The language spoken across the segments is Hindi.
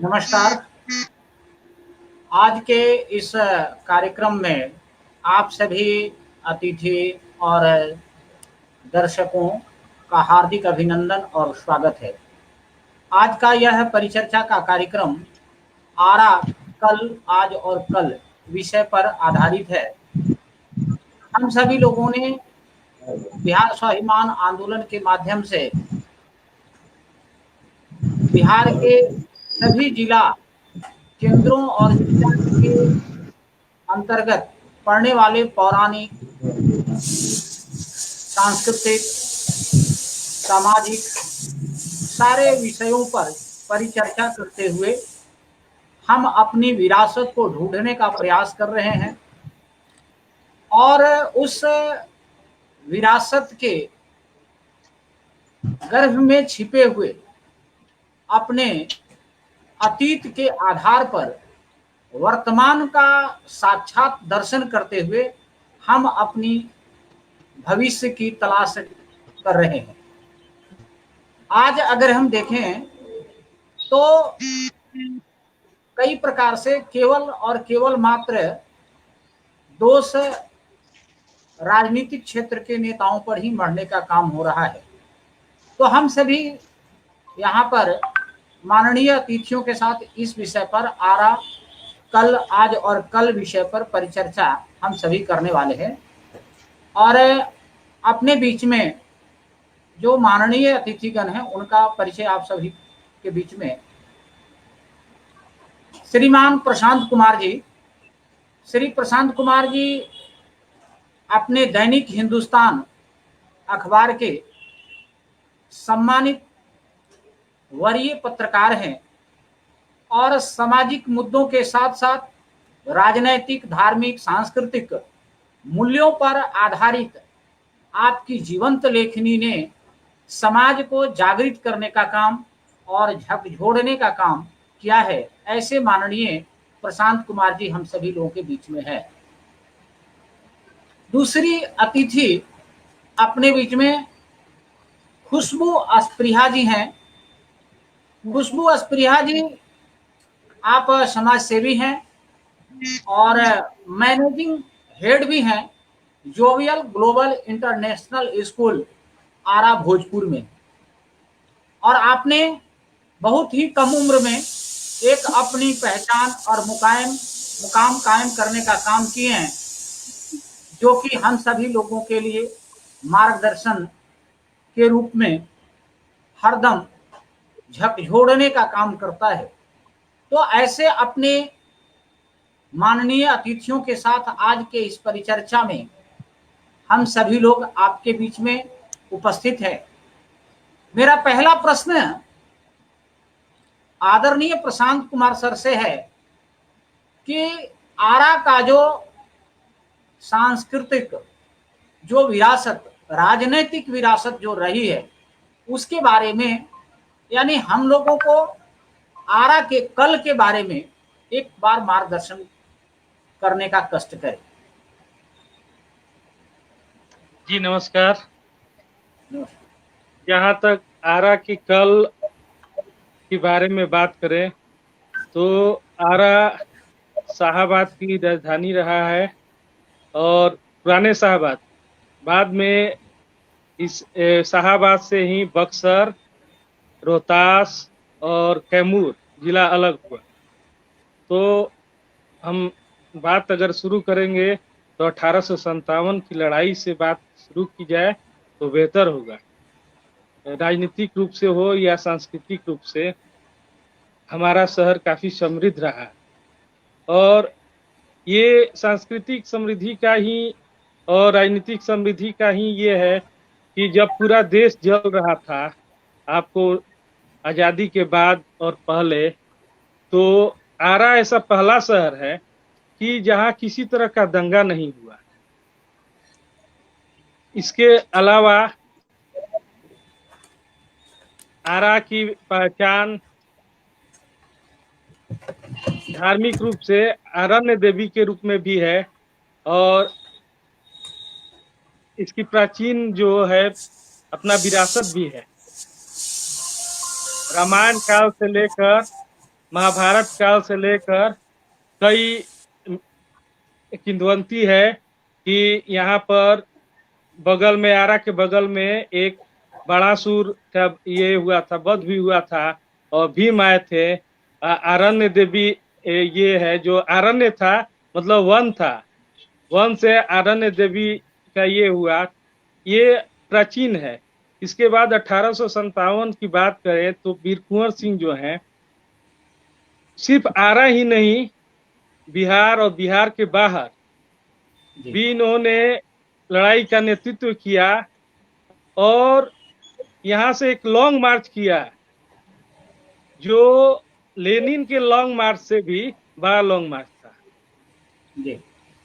नमस्कार। आज के इस कार्यक्रम में आप सभी अतिथि और दर्शकों का हार्दिक अभिनंदन और स्वागत है। आज का यह परिचर्चा का कार्यक्रम आरा, कल, आज और कल विषय पर आधारित है। हम सभी लोगों ने बिहार स्वाभिमान आंदोलन के माध्यम से बिहार के सभी जिला केंद्रों और जिला के अंतर्गत पढ़ने वाले पौराणिक, सांस्कृतिक, सामाजिक सारे विषयों पर परिचर्चा करते हुए हम अपनी विरासत को ढूंढने का प्रयास कर रहे हैं और उस विरासत के गर्भ में छिपे हुए अपने अतीत के आधार पर वर्तमान का साक्षात दर्शन करते हुए हम अपनी भविष्य की तलाश कर रहे हैं। आज अगर हम देखें तो कई प्रकार से केवल और केवल मात्र दोष राजनीतिक क्षेत्र के नेताओं पर ही मढ़ने का काम हो रहा है। तो हम सभी यहाँ पर माननीय अतिथियों के साथ इस विषय पर आरा, कल, आज और कल विषय पर परिचर्चा हम सभी करने वाले हैं। और अपने बीच में जो माननीय अतिथिगण हैं उनका परिचय आप सभी के बीच में। श्रीमान प्रशांत कुमार जी। श्री प्रशांत कुमार जी अपने दैनिक हिंदुस्तान अखबार के सम्मानित वरीय पत्रकार हैं और सामाजिक मुद्दों के साथ साथ राजनैतिक, धार्मिक, सांस्कृतिक मूल्यों पर आधारित आपकी जीवंत लेखनी ने समाज को जागृत करने का काम और झकझोरने का काम किया है। ऐसे माननीय प्रशांत कुमार जी हम सभी लोगों के बीच में है। दूसरी अतिथि अपने बीच में खुशबू अस्पृहा जी हैं। खुशबू अस्पृहा जी आप समाज सेवी हैं और मैनेजिंग हेड भी हैं जोवियल ग्लोबल इंटरनेशनल स्कूल आरा भोजपुर में। और आपने बहुत ही कम उम्र में एक अपनी पहचान और मुकाम कायम करने का काम किए हैं, जो कि हम सभी लोगों के लिए मार्गदर्शन के रूप में हरदम झकझोरने का काम करता है। तो ऐसे अपने माननीय अतिथियों के साथ आज के इस परिचर्चा में हम सभी लोग आपके बीच में उपस्थित हैं। मेरा पहला प्रश्न आदरणीय प्रशांत कुमार सर से है कि आरा का जो सांस्कृतिक जो विरासत, राजनीतिक विरासत जो रही है उसके बारे में, यानी हम लोगों को आरा के कल के बारे में एक बार मार्गदर्शन करने का कष्ट करें। जी नमस्कार। जहाँ तक आरा की कल के बारे में बात करें तो आरा शाहाबाद की राजधानी रहा है और पुराने शाहाबाद, बाद में इस शाहाबाद से ही बक्सर, रोहतास और कैमूर जिला अलग हुआ। तो हम बात अगर शुरू करेंगे तो 1857 की लड़ाई से बात शुरू की जाए तो बेहतर होगा। राजनीतिक रूप से हो या सांस्कृतिक रूप से हमारा शहर काफी समृद्ध रहा है और ये सांस्कृतिक समृद्धि का ही और राजनीतिक समृद्धि का ही ये है कि जब पूरा देश जल रहा था, आपको आजादी के बाद और पहले, तो आरा ऐसा पहला शहर है कि जहां किसी तरह का दंगा नहीं हुआ। इसके अलावा आरा की पहचान धार्मिक रूप से आरण्य देवी के रूप में भी है और इसकी प्राचीन जो है अपना विरासत भी है। रामायण काल से लेकर महाभारत काल से लेकर कई किंवदंती है कि यहाँ पर बगल में, आरा के बगल में एक बड़ासुर का ये हुआ था, वध भी हुआ था और भीम आए थे। आरण्य देवी ये है, जो आरण्य था मतलब वन था, वन से आरण्य देवी का ये हुआ, ये प्राचीन है। इसके बाद 1857 की बात करें तो वीर कुंवर सिंह जो हैं, सिर्फ आरा ही नहीं, बिहार और बिहार के बाहर भी इन्होंने लड़ाई का नेतृत्व किया और यहाँ से एक लॉन्ग मार्च किया, जो लेनिन के लॉन्ग मार्च से भी बड़ा लॉन्ग मार्च था जी।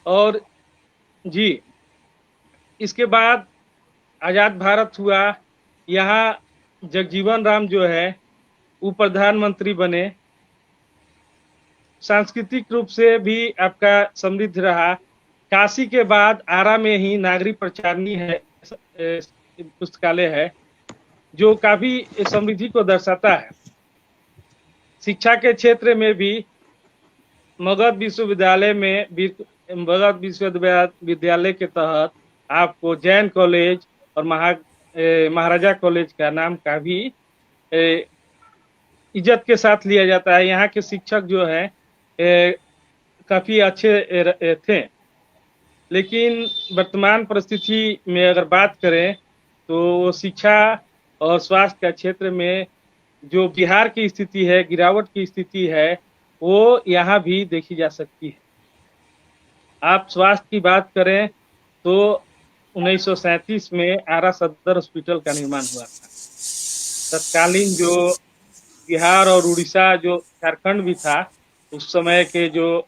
और जी, इसके बाद आजाद भारत हुआ। यहाँ जगजीवन राम जो है वो प्रधानमंत्री बने। सांस्कृतिक रूप से भी आपका समृद्ध रहा। काशी के बाद आरा में ही नागरिक प्रचारनी है पुस्तकालय है, जो काफी समृद्धि को दर्शाता है। शिक्षा के क्षेत्र में भी मगध विश्वविद्यालय में, मगध विश्वविद्यालय के तहत आपको जैन कॉलेज और महाराजा कॉलेज का नाम का भी इज्जत के साथ लिया जाता है। यहाँ के शिक्षक जो है काफी अच्छे थे, लेकिन वर्तमान परिस्थिति में अगर बात करें तो शिक्षा और स्वास्थ्य का क्षेत्र में जो बिहार की स्थिति है, गिरावट की स्थिति है, वो यहाँ भी देखी जा सकती है। आप स्वास्थ्य की बात करें तो 1937 में आरा सदर हॉस्पिटल का निर्माण हुआ था। तत्कालीन जो बिहार और उड़ीसा, जो झारखंड भी था, उस समय के जो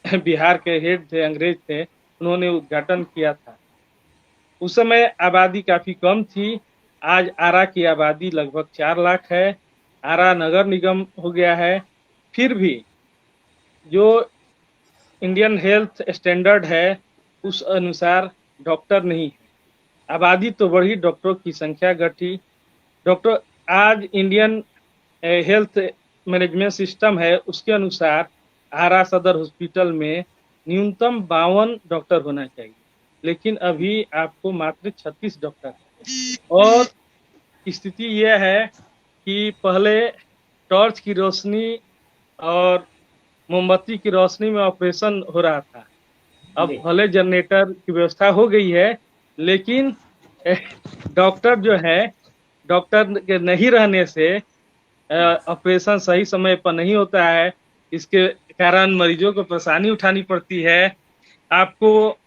बिहार के हेड थे, अंग्रेज थे, उन्होंने उद्घाटन किया था। उस समय आबादी काफी कम थी। आज आरा की आबादी लगभग 4 लाख है। आरा नगर निगम हो गया है। फिर भी जो इंडियन हेल्थ स्टैंडर्ड है उस अनुसार डॉक्टर नहीं है। आबादी तो बढ़ी, डॉक्टरों की संख्या घटी। डॉक्टर आज इंडियन हेल्थ मैनेजमेंट सिस्टम है, उसके अनुसार आरा सदर हॉस्पिटल में न्यूनतम 52 डॉक्टर होना चाहिए, लेकिन अभी आपको मात्र 36 डॉक्टर है। और स्थिति यह है कि पहले टॉर्च की रोशनी और मोमबत्ती की रोशनी में ऑपरेशन हो रहा था। अब भले जनरेटर की व्यवस्था हो गई है, लेकिन डॉक्टर जो है, डॉक्टर के नहीं रहने से ऑपरेशन सही समय पर नहीं होता है। इसके कारण मरीजों को परेशानी उठानी पड़ती है। आपको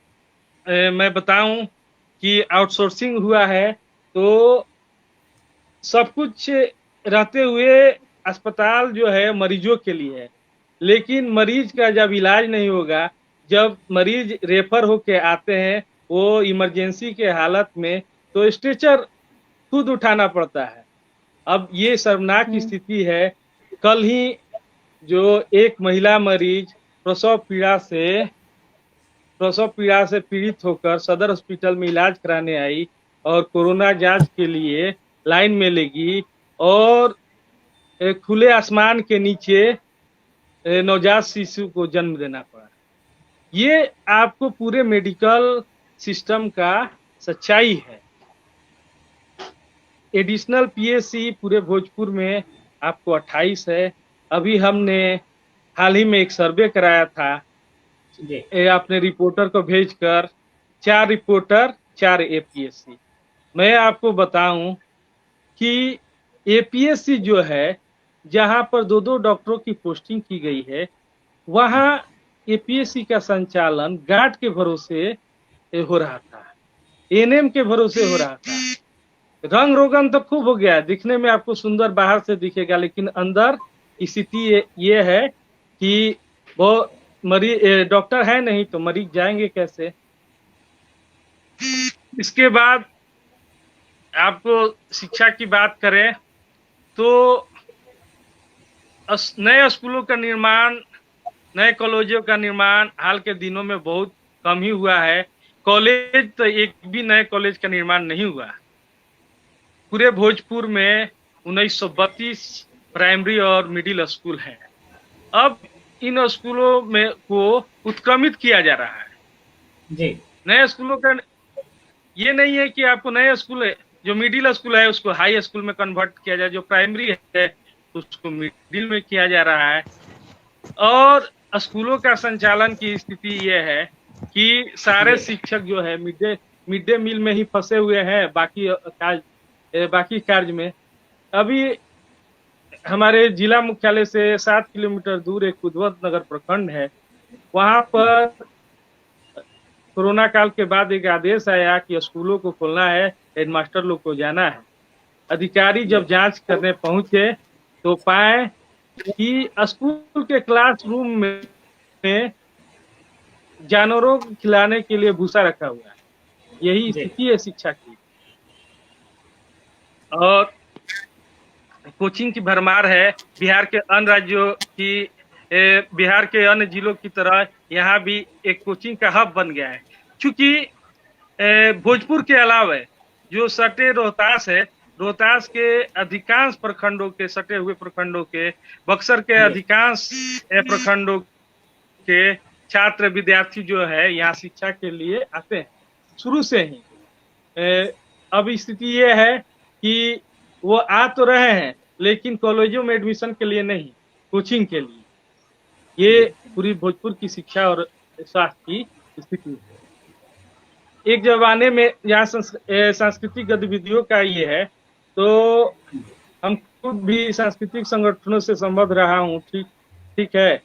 मैं बताऊं कि आउटसोर्सिंग हुआ है, तो सब कुछ रहते हुए अस्पताल जो है मरीजों के लिए है, लेकिन मरीज का जब इलाज नहीं होगा, जब मरीज रेफर होके आते हैं वो इमरजेंसी के हालत में, तो स्ट्रेचर खुद उठाना पड़ता है। अब ये शर्मनाक स्थिति है। कल ही जो एक महिला मरीज प्रसव पीड़ा से पीड़ित होकर सदर हॉस्पिटल में इलाज कराने आई और कोरोना जांच के लिए लाइन में लगी और खुले आसमान के नीचे नवजात शिशु को जन्म देना पड़ा। ये आपको पूरे मेडिकल सिस्टम का सच्चाई है। एडिशनल पीएससी पूरे भोजपुर में आपको 28 है। अभी हमने हाल ही में एक सर्वे कराया था, अपने रिपोर्टर को भेजकर, 4 रिपोर्टर 4 एपीएससी। मैं आपको बताऊं कि एपीएससी जो है, जहां पर 2-2 डॉक्टरों की पोस्टिंग की गई है, वहां एपीएससी का संचालन गार्ड के भरोसे हो रहा था, एएनएम के भरोसे हो रहा था। रंग रोगन तो खूब हो गया, दिखने में आपको सुंदर बाहर से दिखेगा, लेकिन अंदर स्थिति ये है कि वो मरीज डॉक्टर है नहीं तो मरीज जाएंगे कैसे। इसके बाद आपको शिक्षा की बात करें तो नए स्कूलों का निर्माण, नए कॉलेजों का निर्माण हाल के दिनों में बहुत कम ही हुआ है। कॉलेज तो एक भी नए कॉलेज का निर्माण नहीं हुआ। पूरे भोजपुर में 1932 प्राइमरी और मिडिल स्कूल है। अब इन स्कूलों में को उत्क्रमित किया जा रहा है। जी नए स्कूलों का ये नहीं है कि आपको नए स्कूल है, जो मिडिल स्कूल है उसको हाई स्कूल में कन्वर्ट किया जाए, जो प्राइमरी है उसको मिडिल में किया जा रहा है। और स्कूलों का संचालन की स्थिति ये है कि सारे जी शिक्षक जो है मिड डे मील में ही फंसे हुए हैं, बाकी कार्य में। अभी हमारे जिला मुख्यालय से 7 किलोमीटर दूर एक उद्वत नगर प्रखंड है, वहां पर कोरोना काल के बाद एक आदेश आया कि स्कूलों को खोलना है, हेडमास्टर लोग को जाना है। अधिकारी जब जांच करने पहुंचे तो पाए कि स्कूल के क्लासरूम में जानवरों को खिलाने के लिए भूसा रखा हुआ है। यही जी स्थिति है शिक्षा की। और कोचिंग की भरमार है। बिहार के अन्य राज्यों की बिहार के अन्य जिलों की तरह यहाँ भी एक कोचिंग का हब बन गया है। क्योंकि भोजपुर के अलावा जो सटे रोहतास है, रोहतास के अधिकांश प्रखंडों के, सटे हुए प्रखंडों के, बक्सर के जी अधिकांश प्रखंडों के छात्र विद्यार्थी जो है यहाँ शिक्षा के लिए आते हैं शुरू से ही। अब स्थिति ये है कि वो आ तो रहे हैं लेकिन कॉलेजों में एडमिशन के लिए नहीं, कोचिंग के लिए। ये जी पूरी भोजपुर की शिक्षा और स्वास्थ्य की स्थिति है। एक जमाने में यहाँ सांस्कृतिक गतिविधियों का ये है, तो हम खुद भी सांस्कृतिक संगठनों से संबद्ध रहा हूँ। ठीक है।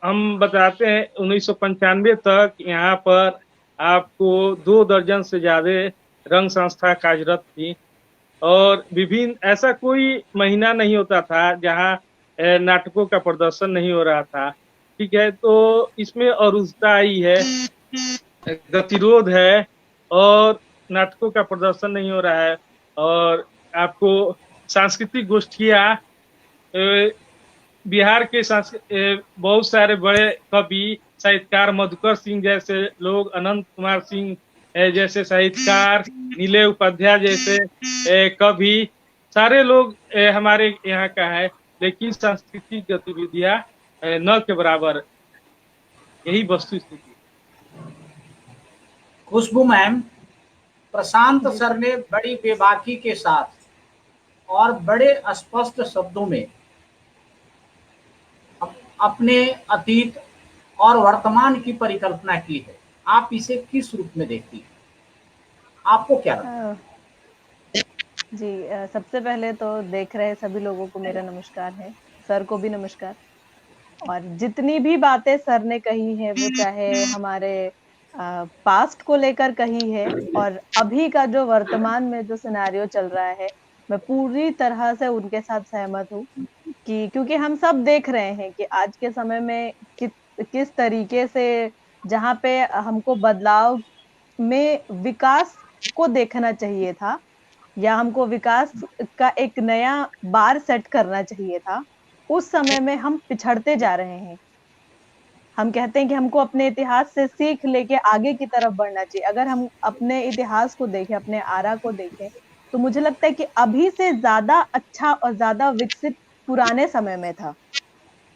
हम बताते हैं 1995 तक यहाँ पर आपको 2 दर्जन से ज्यादा रंग संस्था कार्यरत थी और विभिन्न, ऐसा कोई महीना नहीं होता था जहाँ नाटकों का प्रदर्शन नहीं हो रहा था। ठीक है, तो इसमें अरुजता आई है, गतिरोध है और नाटकों का प्रदर्शन नहीं हो रहा है। और आपको सांस्कृतिक गोष्ठियां, बिहार के बहुत सारे बड़े कवि साहित्यकार, मधुकर सिंह जैसे लोग, अनंत कुमार सिंह जैसे साहित्यकार, नीले उपाध्याय जैसे कवि, सारे लोग हमारे यहाँ का है। लेकिन सांस्कृतिक गतिविधियां न के बराबर, यही वस्तु स्थिति। खुशबू ma'am, Prashant ji sir sir. ने बड़ी बेबाकी के साथ और बड़े स्पष्ट शब्दों में अपने अतीत और वर्तमान की परिकल्पना की है। आप इसे किस रूप में देखती हैं? आपको क्या लगता है? जी सबसे पहले तो देख रहे सभी लोगों को मेरा नमस्कार है, सर को भी नमस्कार। और जितनी भी बातें सर ने कही है वो चाहे हमारे पास्ट को लेकर कही है और अभी का जो वर्तमान में जो सिनेरियो चल रहा है, मैं पूरी तरह से उनके साथ सहमत हूँ कि क्योंकि हम सब देख रहे हैं कि आज के समय में किस तरीके से जहाँ पे हमको बदलाव में विकास को देखना चाहिए था या हमको विकास का एक नया बार सेट करना चाहिए था, उस समय में हम पिछड़ते जा रहे हैं। हम कहते हैं कि हमको अपने इतिहास से सीख लेके आगे की तरफ बढ़ना चाहिए। अगर हम अपने इतिहास को देखें, अपने आरा को देखें, तो मुझे लगता है कि अभी से ज्यादा अच्छा और ज्यादा विकसित पुराने समय में था।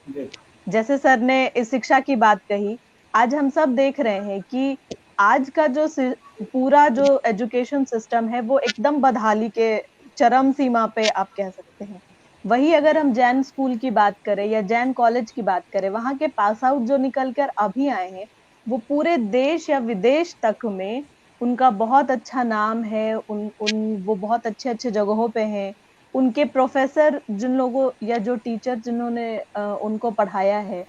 जी जैसे सर ने इस शिक्षा की बात कही, आज हम सब देख रहे हैं कि आज का जो पूरा जो एजुकेशन सिस्टम है वो एकदम बदहाली के चरम सीमा पे आप कह सकते हैं। वही अगर हम जैन स्कूल की बात करें या जैन कॉलेज की बात करें, वहां के पास आउट जो निकल कर अभी आए हैं वो पूरे देश या विदेश तक में उनका बहुत अच्छा नाम है। वो बहुत अच्छे अच्छे जगहों पे हैं। उनके प्रोफेसर जिन लोगों या जो टीचर जिन्होंने उनको पढ़ाया है,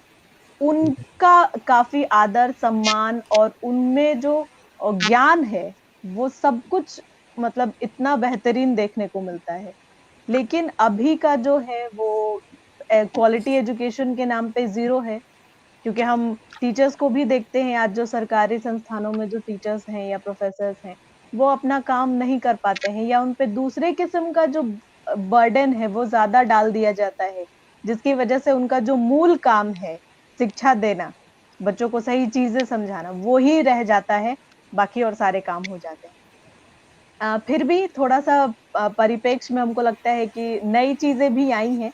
उनका काफी आदर सम्मान और उनमें जो ज्ञान है वो सब कुछ मतलब इतना बेहतरीन देखने को मिलता है। लेकिन अभी का जो है वो क्वालिटी एजुकेशन के नाम पे जीरो है। क्योंकि हम टीचर्स को भी देखते हैं, आज जो सरकारी संस्थानों में जो टीचर्स हैं या प्रोफेसर्स हैं वो अपना काम नहीं कर पाते हैं या उन पे दूसरे किस्म का जो बर्डन है वो ज्यादा डाल दिया जाता है, जिसकी वजह से उनका जो मूल काम है शिक्षा देना, बच्चों को सही चीजें समझाना, वो ही रह जाता है, बाकी और सारे काम हो जाते हैं। फिर भी थोड़ा सा परिप्रेक्ष्य में हमको लगता है कि नई चीजें भी आई हैं।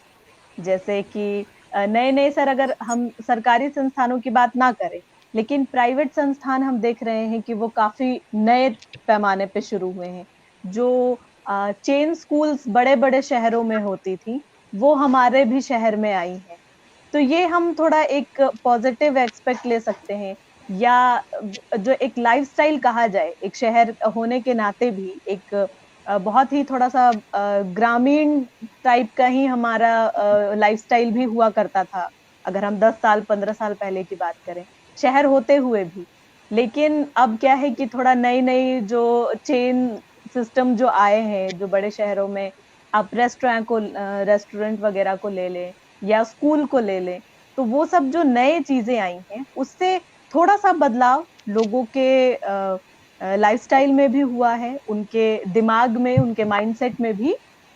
जैसे कि नए नए सर, अगर हम सरकारी संस्थानों की बात ना करें, लेकिन प्राइवेट संस्थान हम देख रहे हैं कि वो काफी नए पैमाने पे शुरू हुए हैं। जो चेन स्कूल्स बड़े बड़े शहरों में होती थी, वो हमारे भी शहर में आई हैं। तो ये हम थोड़ा एक पॉजिटिव एक्सपेक्ट ले सकते हैं, या जो एक लाइफस्टाइल कहा जाए, एक शहर होने के नाते भी एक बहुत ही थोड़ा सा ग्रामीण टाइप का ही हमारा लाइफस्टाइल भी हुआ करता था, अगर हम 10 साल 15 साल पहले की बात करें, शहर होते हुए भी। लेकिन अब क्या है कि थोड़ा नई नई जो चेन सिस्टम जो आए हैं, जो बड़े शहरों में, आप रेस्टोरेंट वगैरह को ले लें या स्कूल को ले लें, तो वो सब जो नए चीजें आई हैं, उससे थोड़ा सा बदलाव लोगों के लाइफस्टाइल में भी हुआ है, उनके दिमाग में, उनके माइंडसेट में भी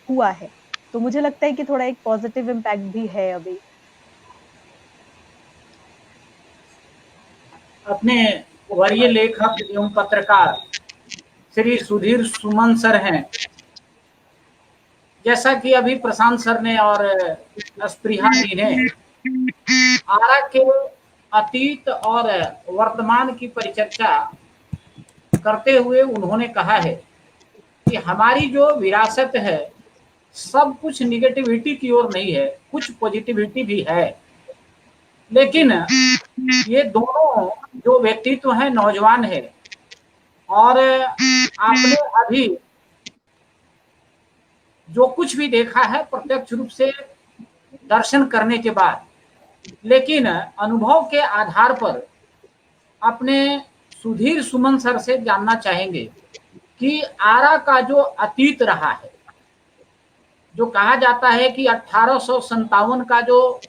हुआ है। तो मुझे लगता है कि थोड़ा एक पॉजिटिव इम्पैक्ट भी है अभी। अपने वरीय लेखक एवं पत्रकार श्री सुधीर सुमन सर हैं, जैसा कि अभी प्रशांत सर ने और स्पृहा जी ने आरा के अतीत और वर्तमान की परिचर्चा करते हुए उन्होंने कहा है कि हमारी जो विरासत है, सब कुछ निगेटिविटी की ओर नहीं है, कुछ पॉजिटिविटी भी है। लेकिन ये दोनों जो व्यक्तित्व हैं नौजवान है, और आपने अभी जो कुछ भी देखा है प्रत्यक्ष रूप से दर्शन करने के बाद, लेकिन अनुभव के आधार पर अपने सुधीर सुमन सर से जानना चाहेंगे कि आरा का जो अतीत रहा है, जो कहा जाता है कि 1857 का जो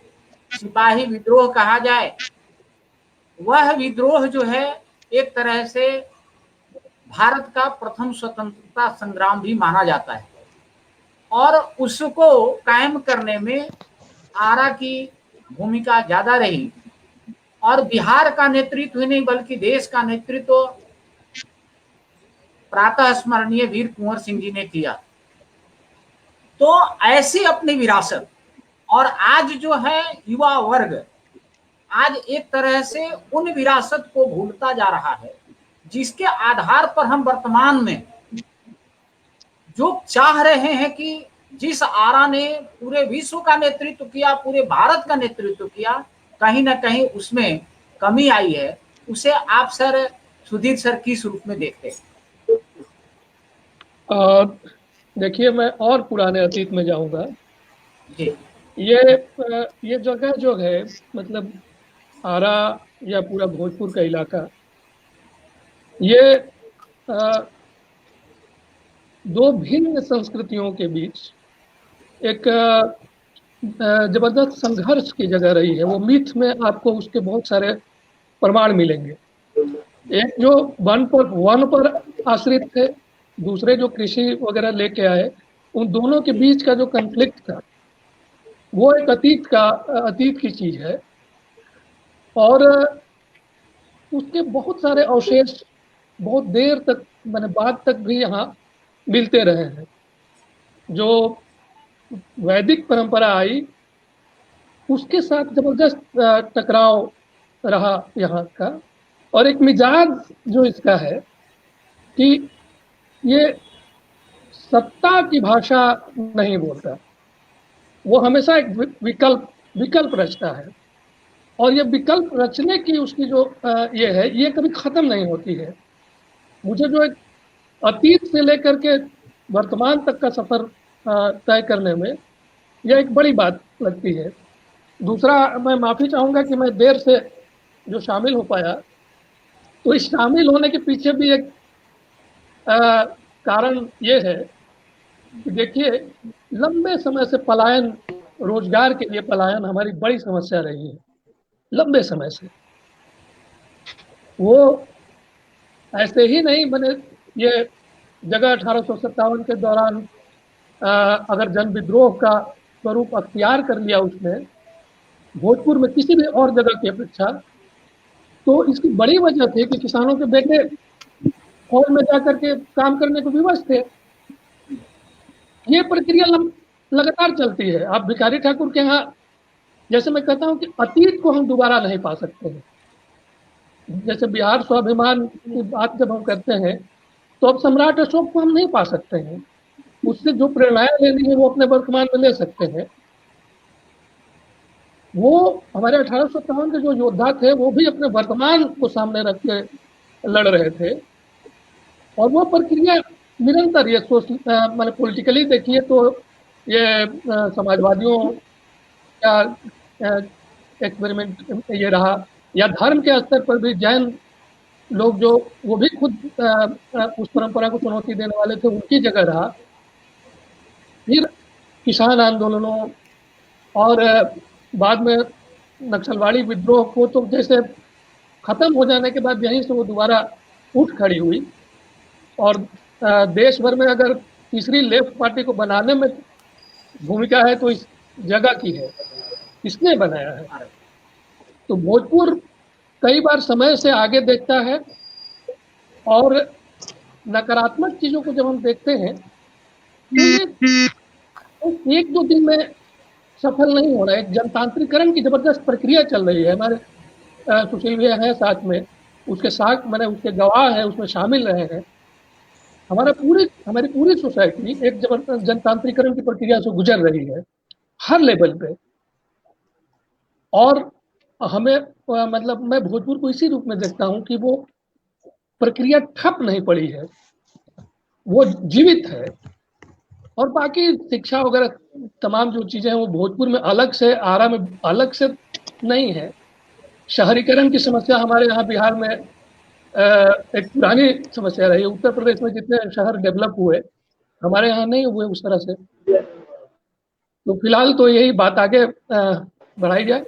सिपाही विद्रोह कहा जाए, वह विद्रोह जो है एक तरह से भारत का प्रथम स्वतंत्रता संग्राम भी माना जाता है, और उसको कायम करने में आरा की भूमिका ज्यादा रही, और बिहार का नेतृत्व ही नहीं बल्कि देश का नेतृत्व प्रातः स्मरणीय वीर कुंवर सिंह जी ने किया। तो ऐसी अपनी विरासत, और आज जो है युवा वर्ग आज एक तरह से उन विरासत को भूलता जा रहा है, जिसके आधार पर हम वर्तमान में जो चाह रहे हैं कि जिस आरा ने पूरे विश्व का नेतृत्व किया, पूरे भारत का नेतृत्व किया, कहीं ना कहीं उसमें कमी आई है। उसे आप सर, सुधीर सर, किस रूप में देखते हैं? देखिए, मैं और पुराने अतीत में जाऊंगा। जी। ये जगह जो है, मतलब आरा या पूरा भोजपुर का इलाका, ये दो भिन्न संस्कृतियों के बीच एक जबरदस्त संघर्ष की जगह रही है। वो मिथ में आपको उसके बहुत सारे प्रमाण मिलेंगे। एक जो वन पर आश्रित थे, दूसरे जो कृषि वगैरह लेके आए, उन दोनों के बीच का जो कॉन्फ्लिक्ट था, वो एक अतीत की चीज है। और उसके बहुत सारे अवशेष बहुत देर तक, मैंने बाद तक भी यहाँ मिलते रहे हैं। जो वैदिक परंपरा आई, उसके साथ जबरदस्त टकराव रहा यहाँ का। और एक मिजाज जो इसका है कि ये सत्ता की भाषा नहीं बोलता, वो हमेशा एक विकल्प रचता है। और ये विकल्प रचने की उसकी जो ये है, ये कभी खत्म नहीं होती है। मुझे जो एक अतीत से लेकर के वर्तमान तक का सफर तय करने में यह एक बड़ी बात लगती है। दूसरा, मैं माफी चाहूंगा कि मैं देर से जो शामिल हो पाया, तो इस शामिल होने के पीछे भी एक कारण ये है कि देखिए, लंबे समय से पलायन, रोजगार के लिए पलायन हमारी बड़ी समस्या रही है, लंबे समय से। वो ऐसे ही नहीं बने। ये जगह 1857 के दौरान अगर जन विद्रोह का स्वरूप अख्तियार कर लिया उसने, भोजपुर में किसी भी और जगह की अपेक्षा, तो इसकी बड़ी वजह थी कि किसानों के बेटे फौज में जाकर के काम करने को विवश थे। ये प्रक्रिया लगातार चलती है। आप भिखारी ठाकुर के यहाँ जैसे मैं कहता हूँ कि अतीत को हम दोबारा नहीं पा सकते हैं। जैसे बिहार स्वाभिमान की बात जब हम करते हैं, तो अब सम्राट अशोक को हम नहीं पा सकते हैं। उससे जो प्रेरणाएं लेनी है वो अपने वर्तमान में ले सकते हैं। वो हमारे 1857 के जो योद्धा थे वो भी अपने वर्तमान को सामने रख के लड़ रहे थे, और वो प्रक्रिया निरंतर, ये मैंने पॉलिटिकली देखिए तो ये समाजवादियों का एक्सपेरिमेंट ये रहा, या धर्म के स्तर पर भी जैन लोग जो वो भी खुद उस परंपरा को चुनौती देने वाले थे, उनकी जगह रहा। फिर किसान आंदोलनों और बाद में नक्सलवाड़ी विद्रोह को तो जैसे खत्म हो जाने के बाद यहीं से वो दोबारा उठ खड़ी हुई, और देश भर में अगर तीसरी लेफ्ट पार्टी को बनाने में भूमिका है तो इस जगह की है, इसने बनाया है। तो भोजपुर कई बार समय से आगे देखता है, और नकारात्मक चीजों को जब हम देखते हैं तो एक दो दिन में सफल नहीं हो रहा है। एक जनतांत्रिकरण की जबरदस्त प्रक्रिया चल रही है। हमारे सुशील भैया है साथ में, उसके साथ मैंने उसके गवाह है, उसमें शामिल रहे हैं। हमारी पूरी सोसाइटी एक जबरदस्त जनतांत्रिकरण की प्रक्रिया से गुजर रही है हर लेवल पे, और हमें मतलब मैं भोजपुर को इसी रूप में देखता हूँ कि वो प्रक्रिया ठप नहीं पड़ी है, वो जीवित है। और बाकी शिक्षा वगैरह तमाम जो चीजें हैं वो भोजपुर में अलग से, आरा में अलग से नहीं है। शहरीकरण की समस्या हमारे यहाँ बिहार में एक पुरानी समस्या रही है। उत्तर प्रदेश में जितने शहर डेवलप हुए, हमारे यहाँ नहीं हुए उस तरह से। तो फिलहाल तो यही बात आगे बढ़ाई जाए।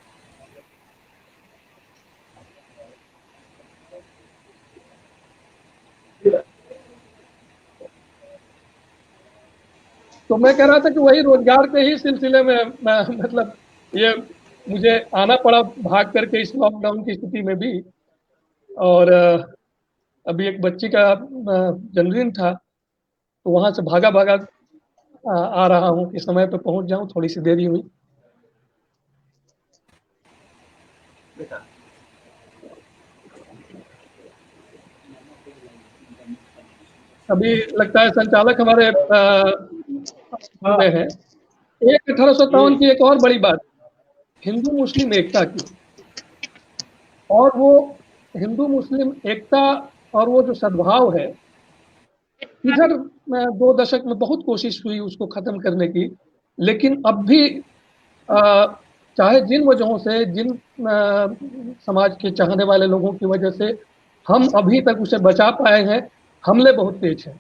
तो मैं कह रहा था कि वही रोजगार के ही सिलसिले में मतलब ये मुझे आना पड़ा भाग करके इस लॉकडाउन की स्थिति में भी। और अभी एक बच्ची का जन्मदिन था, तो वहां से भागा भागा आ रहा हूँ कि समय पे पहुंच जाऊं। थोड़ी सी देरी हुई। अभी लगता है संचालक हमारे में है। एक 1857 की एक और बड़ी बात, हिंदू मुस्लिम एकता की, और वो हिंदू मुस्लिम एकता और वो जो सद्भाव है, इधर 2 दशक में बहुत कोशिश हुई उसको खत्म करने की, लेकिन अब भी चाहे जिन वजहों से, जिन समाज के चाहने वाले लोगों की वजह से हम अभी तक उसे बचा पाए हैं, हमले बहुत तेज हैं।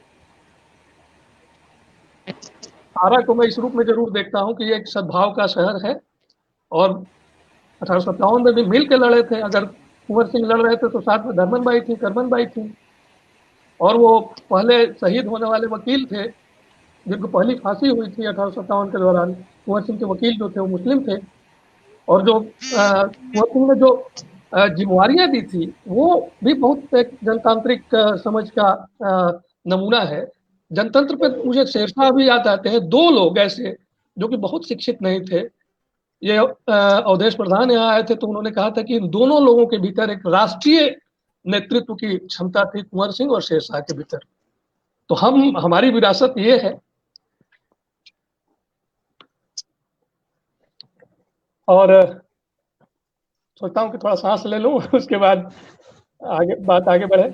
आरा को मैं इस रूप में जरूर देखता हूं कि ये एक सद्भाव का शहर है, और 1857 में भी मिल के लड़े थे। अगर कुंवर सिंह लड़ रहे थे तो साथ में धर्मन बाई थी, करमन बाई थी, और वो पहले शहीद होने वाले वकील थे जिनको पहली फांसी हुई थी 1857 के दौरान। कुंवर सिंह के वकील जो थे वो मुस्लिम थे, और जो कुंवर सिंह ने जो जिम्मेवारियां दी थी वो भी बहुत एक जनतांत्रिक समझ का नमूना है। जनतंत्र पे मुझे शेरशाह भी याद आते हैं। 2 लोग ऐसे जो कि बहुत शिक्षित नहीं थे, ये अवधेश प्रधान यहाँ आए थे तो उन्होंने कहा था कि इन दोनों लोगों के भीतर एक राष्ट्रीय नेतृत्व की क्षमता थी, कुंवर सिंह और शेरशाह के भीतर। तो हमारी विरासत ये है। और सोचता हूँ कि थोड़ा सांस ले लूं, उसके बाद बात आगे बढ़े।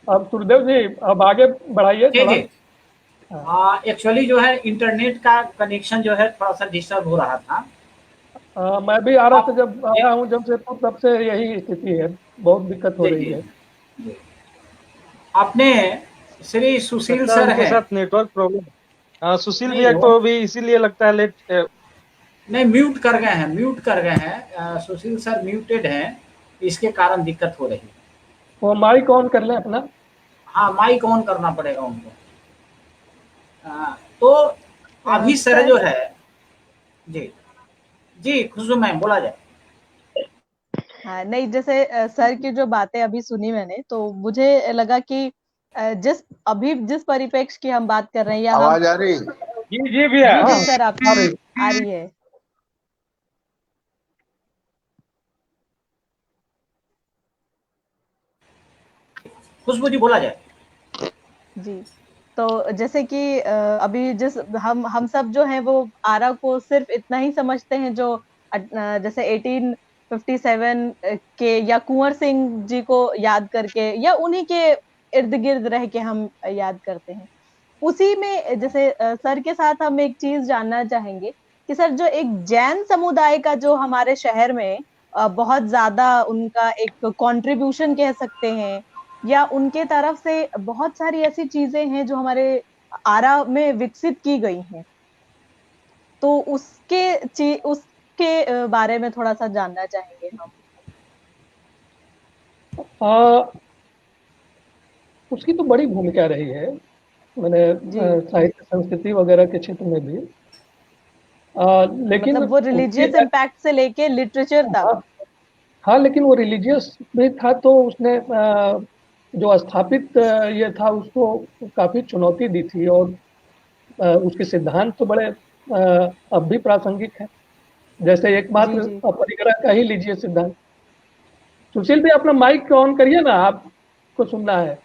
अब सुरदेव जी अब आगे बढ़ाइए थोड़ा। एक्चुअली जो है इंटरनेट का कनेक्शन जो है थोड़ा सा डिस्टर्ब हो रहा था। मैं भी आ रहा था, जब आया हूँ जब से, तब से यही स्थिति है, बहुत दिक्कत हो रही है। आपने श्री सुशील सर उनके है साथ नेटवर्क प्रॉब्लम। हाँ, सुशील भैया को भी इसीलिए लगता है लेट नहीं, म्यूट कर गए हैं। सुशील सर म्यूटेड हैं, इसके कारण दिक्कत हो रही है। वो माइक ऑन कर लें अपना। हाँ, माइक ऑन करना पड़ेगा उनको। तो अभी सर जो है जी खुशबू मैम बोला जाए। हाँ नहीं, जैसे सर की जो बातें अभी सुनी मैंने, तो मुझे लगा कि जिस परिप्रेक्ष्य की हम बात कर रहे हैं, या हम आवाज आ रही? जी भैया। जी हाँ, जी सर, आपकी आ रही। आ रही है। खुशबू जी बोला जाए। जी, तो जैसे कि अभी जिस हम सब जो हैं वो आरा को सिर्फ इतना ही समझते हैं जो जैसे 1857 के या कुंवर सिंह जी को याद करके, या उन्हीं के इर्द गिर्द रह के हम याद करते हैं। उसी में जैसे सर के साथ हम एक चीज जानना चाहेंगे कि सर, जो एक जैन समुदाय का जो हमारे शहर में बहुत ज्यादा उनका एक कंट्रीब्यूशन कह सकते हैं, या उनके तरफ से बहुत सारी ऐसी चीजें हैं जो हमारे आरा में विकसित की गई हैं, तो उसके बारे में थोड़ा सा जानना चाहेंगे हम। आ, उसकी तो बड़ी भूमिका रही है, मैंने जी, साहित्य संस्कृति वगैरह के क्षेत्र में भी। लेकिन मतलब वो उसकी रिलीजियस इम्पैक्ट से लेके लिटरेचर तक। हाँ, हाँ, लेकिन वो रिलीजियस भी था, तो उसने जो स्थापित ये था उसको काफी चुनौती दी थी, और उसके सिद्धांत तो बड़े अब भी प्रासंगिक हैं। जैसे जी एकमात्र जी। अपरिग्रह का ही लीजिए सिद्धांत। सुशील भी अपना माइक ऑन करिए ना, आपको सुनना है।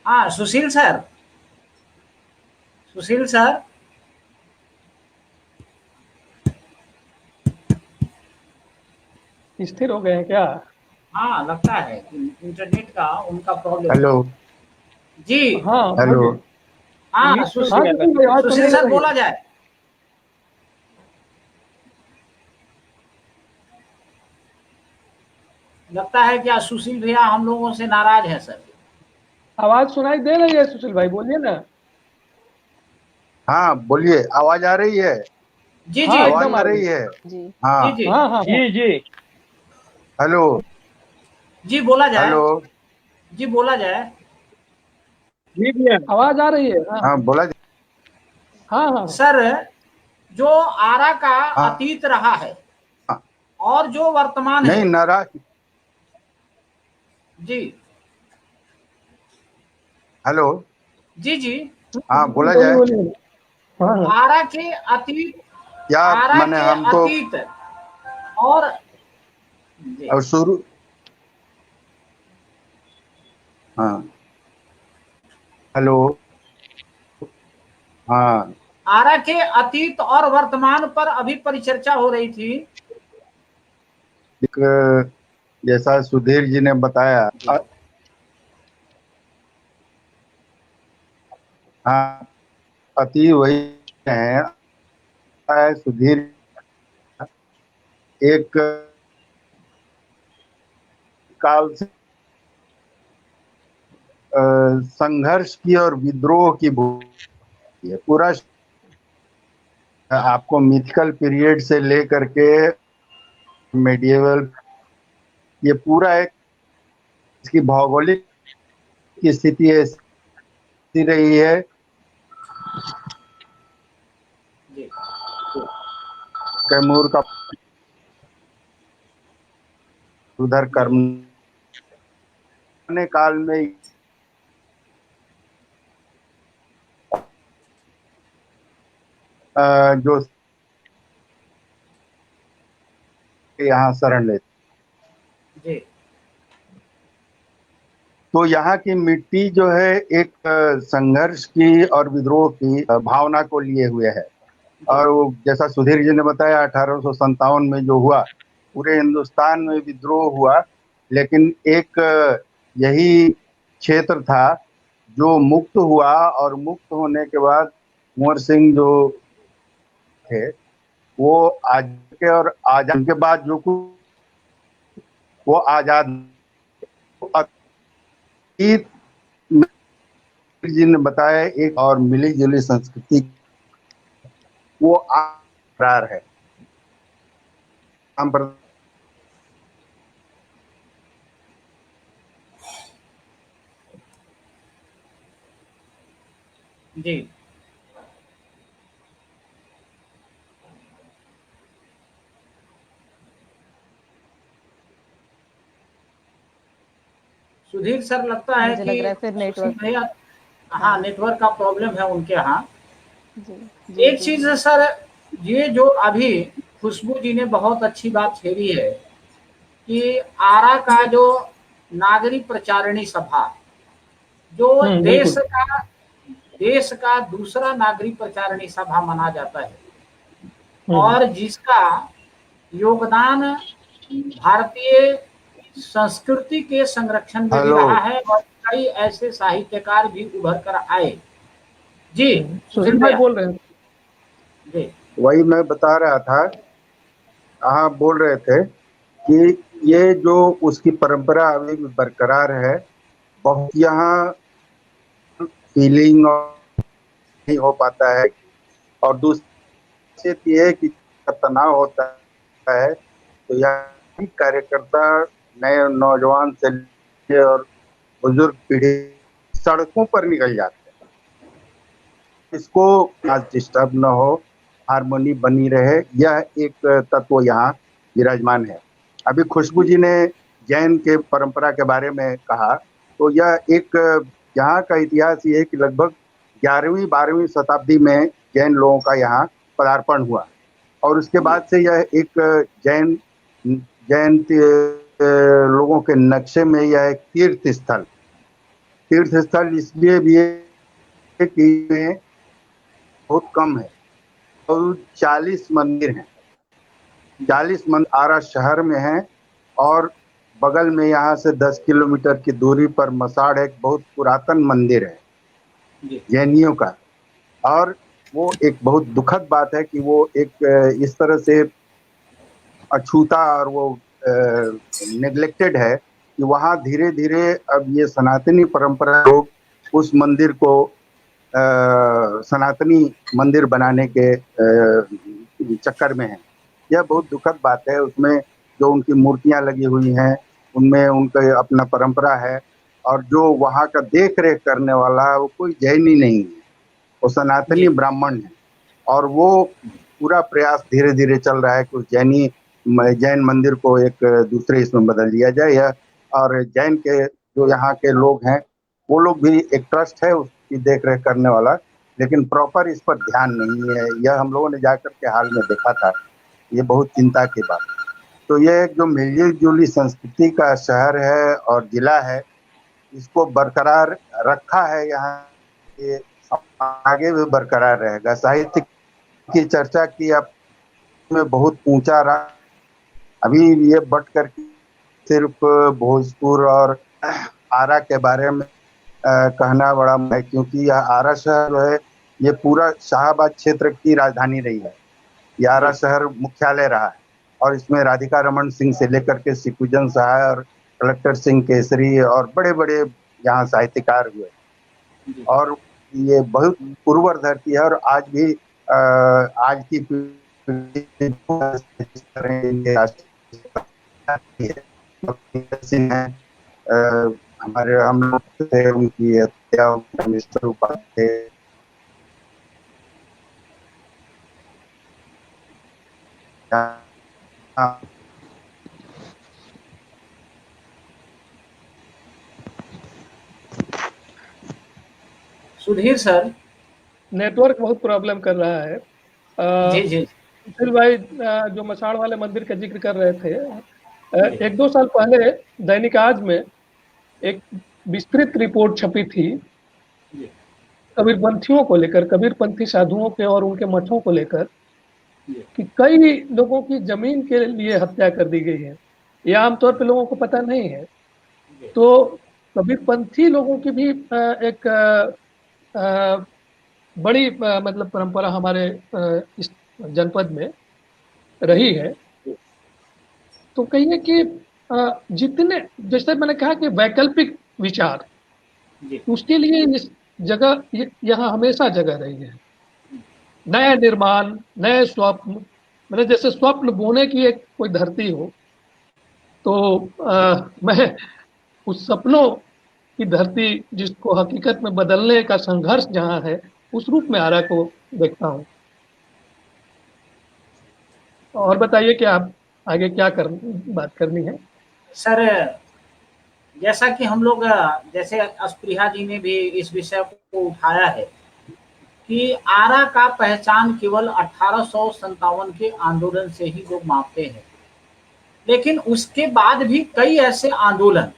हाँ सुशील सर, सुशील सर। स्थिर हो गए हैं क्या? हाँ लगता है कि इंटरनेट का उनका प्रॉब्लम है। हेलो जी। हाँ, हेलो। बोलिए। हाँ लीड छूट हाँ गया था। सुशील भाई, आवाज सुशील सुनाई दे सर रही है। बोला जाए। लगता है क्या सुशील भैया हम लोगों से नाराज है सर। आवाज सुनाई दे रही है सुशील भाई, बोलिए ना। हाँ बोलिए, आवाज आ रही है? जी जी। हाँ, आवाज एकदम आ आ रही रही है। है? जी जी हाँ। जी। हाँ हाँ हाँ। जी जी। हेलो। जी बोला जाए। हेलो। जी बोला जाए। जी भैया। आवाज आ रही है, हाँ हाँ बोला हाँ हाँ हाँ। सर, जो आरा का हाँ अतीत रहा है हाँ। और जो वर्तमान नहीं है। नाराज। जी हेलो। जी। जी। हाँ बोला बोलिए जाए। बोलिए। हाँ हाँ। आरा के अतीत, क्या आरा माने, के हम तो अतीत और जी अब शुरू। हाँ। हेलो। हाँ। आरा के अतीत और वर्तमान पर अभी परिचर्चा हो रही थी। एक जैसा सुधीर जी ने बताया, जी हाँ, अति वही है। सुधीर एक काल से संघर्ष की और विद्रोह की भूमि है पूरा। आपको मिथिकल पीरियड से लेकर के मेडिएवल, ये पूरा एक इसकी भौगोलिक की स्थिति ऐसी रही है। जी कैमूर का उधर जी करने काल में जो यहाँ शरण लेते, जी तो यहाँ की मिट्टी जो है एक संघर्ष की और विद्रोह की भावना को लिए हुए है। जी और वो जैसा सुधीर जी ने बताया 1857 में जो हुआ, पूरे हिंदुस्तान में विद्रोह हुआ, लेकिन एक यही क्षेत्र था जो मुक्त हुआ। और मुक्त होने के बाद कुंवर सिंह जो थे, वो आज के और आजाद के बाद जो कुछ वो आजाद अतीत में जी ने बताया एक और मिली जुली संस्कृति, वो आरार है। जी सुधीर सर, लगता है मुझे लग रहा है फिर कि नेटवर्क। सुशील भैया, हाँ नेटवर्क का प्रॉब्लम है उनके यहाँ। जी जी एक जी चीज जी। सर, ये जो अभी खुशबू जी ने बहुत अच्छी बात छेड़ी है कि आरा का जो नागरिक प्रचारिणी सभा, जो बिल्कुल। देश का दूसरा नागरिक प्रचारिणी सभा माना जाता है, हम्म। और जिसका योगदान भारतीय संस्कृति के संरक्षण में भी हेलो। रहा है, और कई ऐसे साहित्यकार भी उभर कर आए। जी सुशील सुशील भाई भैया। बोल रहे हैं। जी वही मैं बता रहा था, आप बोल रहे थे कि ये जो उसकी परंपरा अभी भी बरकरार है, बहुत यहाँ फीलिंग नहीं हो पाता है। और दूसरी बात ये है कि तनाव होता है तो यहाँ कार्यकर्ता नए नौजवान से लेकर और बुजुर्ग पीढ़ी सड़कों पर निकल जाते हैं। इसको आज डिस्टर्ब न हो, हारमोनी बनी रहे, यह एक तत्व यहाँ विराजमान है। अभी खुशबू जी ने जैन के परंपरा के बारे में कहा, तो यह एक यहाँ का इतिहास ये है कि लगभग 11वीं 12वीं शताब्दी में जैन लोगों का यहाँ पदार्पण हुआ, और उसके बाद से यह एक जैन जैन लोगों के नक्शे में यह एक तीर्थ स्थल इसलिए भी है कि इसमें बहुत कम है और 40 मंदिर हैं। 40 मंदिर आरा शहर में हैं, और बगल में यहाँ से 10 किलोमीटर की दूरी पर मसाड़ एक बहुत पुरातन मंदिर है जी जैनियों का। और वो एक बहुत दुखद बात है कि वो एक इस तरह से अछूता और वो नेग्लेक्टेड है कि वहाँ धीरे धीरे अब ये सनातनी परंपरा लोग उस मंदिर को सनातनी मंदिर बनाने के चक्कर में है। यह बहुत दुखद बात है। उसमें जो उनकी मूर्तियां लगी हुई हैं उनमें उनका अपना परंपरा है, और जो वहाँ का देख रेख करने वाला है वो कोई जैनी नहीं है, वो सनातनी जी ब्राह्मण है। और वो पूरा प्रयास धीरे धीरे चल रहा है कि उस जैन मंदिर को एक दूसरे इसमें बदल दिया जाए। यह और जैन के जो यहाँ के लोग हैं वो लोग भी, एक ट्रस्ट है उसकी देख रेख करने वाला, लेकिन प्रॉपर इस पर ध्यान नहीं है। यह हम लोगों ने जाकर के हाल में देखा था, ये बहुत चिंता की बात। तो यह एक जो मिली जुली संस्कृति का शहर है और जिला है, इसको बरकरार रखा है यहाँ, ये आगे भी बरकरार रहेगा। साहित्य की चर्चा की आप में बहुत ऊंचा रहा। अभी ये बढ़ कर सिर्फ भोजपुर और आरा के बारे में कहना बड़ा है, क्योंकि यह आरा शहर जो है ये पूरा शाहाबाद क्षेत्र की राजधानी रही है। ये आरा जी शहर मुख्यालय रहा है, और इसमें राधिका रमन सिंह से लेकर के सिकुजन सहाय और कलेक्टर सिंह केसरी और बड़े बड़े यहाँ साहित्यकार हुए। जी और ये बहुत उर्वर धरती है, और आज भी आज की सिंह हैं, हमारे हम लोग थे, उनकी हत्या mister Upadhyay Sudhir sir. Network बहुत प्रॉब्लम कर रहा है। जी जी सुशील भाई जो मसाड़ वाले मंदिर का जिक्र कर रहे थे, जी 1-2 साल पहले दैनिक आज में एक विस्तृत रिपोर्ट छपी थी जी कबीरपंथियों को लेकर, कबीरपंथी साधुओं के और उनके मठों को लेकर, जी कि कई लोगों की जमीन के लिए हत्या कर दी गई है। ये आमतौर पे लोगों को पता नहीं है। जी तो कबीरपंथी लोगों की भी एक बड़ी मतलब परंपरा हमारे इस जनपद में रही है। तो कहिए कि जितने, जैसे मैंने कहा कि वैकल्पिक विचार, जी उसके लिए इस जगह यहाँ हमेशा जगह रही है। नए निर्माण, नए स्वप्न, मैंने जैसे स्वप्न बोने की एक कोई धरती हो, तो मैं उस सपनों की धरती जिसको हकीकत में बदलने का संघर्ष जहाँ है, उस रूप में आरा को देखता हूँ। और बताइए कि आप आगे क्या बात करनी है। सर, जैसा कि हम लोग जैसे अस्पृहा जी ने भी इस विषय को उठाया है कि आरा का पहचान केवल 1857 के आंदोलन से ही लोग मापते हैं, लेकिन उसके बाद भी कई ऐसे आंदोलन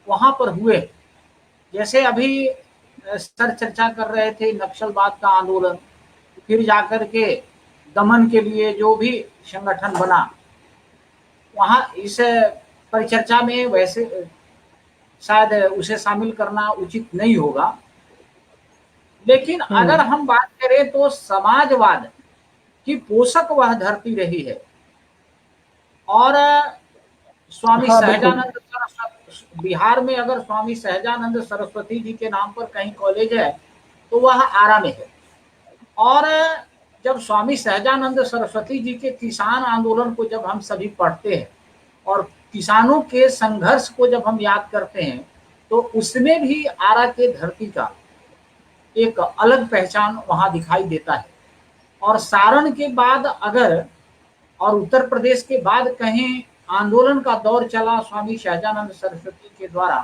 वहां पर हुए, जैसे अभी सर चर्चा कर रहे थे नक्सलवाद का आंदोलन, फिर जाकर के दमन के लिए जो भी संगठन बना, वहां इस परिचर्चा में वैसे शायद उसे शामिल करना उचित नहीं होगा, लेकिन अगर हम बात करें तो समाजवाद की पोषक वह धरती रही है। और स्वामी सहजानंद सरस्वती, बिहार में अगर स्वामी सहजानंद सरस्वती जी के नाम पर कहीं कॉलेज है तो वह आरा में है। और जब स्वामी सहजानंद सरस्वती जी के किसान आंदोलन को जब हम सभी पढ़ते हैं और किसानों के संघर्ष को जब हम याद करते हैं, तो उसमें भी आरा के धरती का एक अलग पहचान वहां दिखाई देता है। और सारण के बाद अगर और उत्तर प्रदेश के बाद कहीं आंदोलन का दौर चला स्वामी सहजानंद सरस्वती के द्वारा,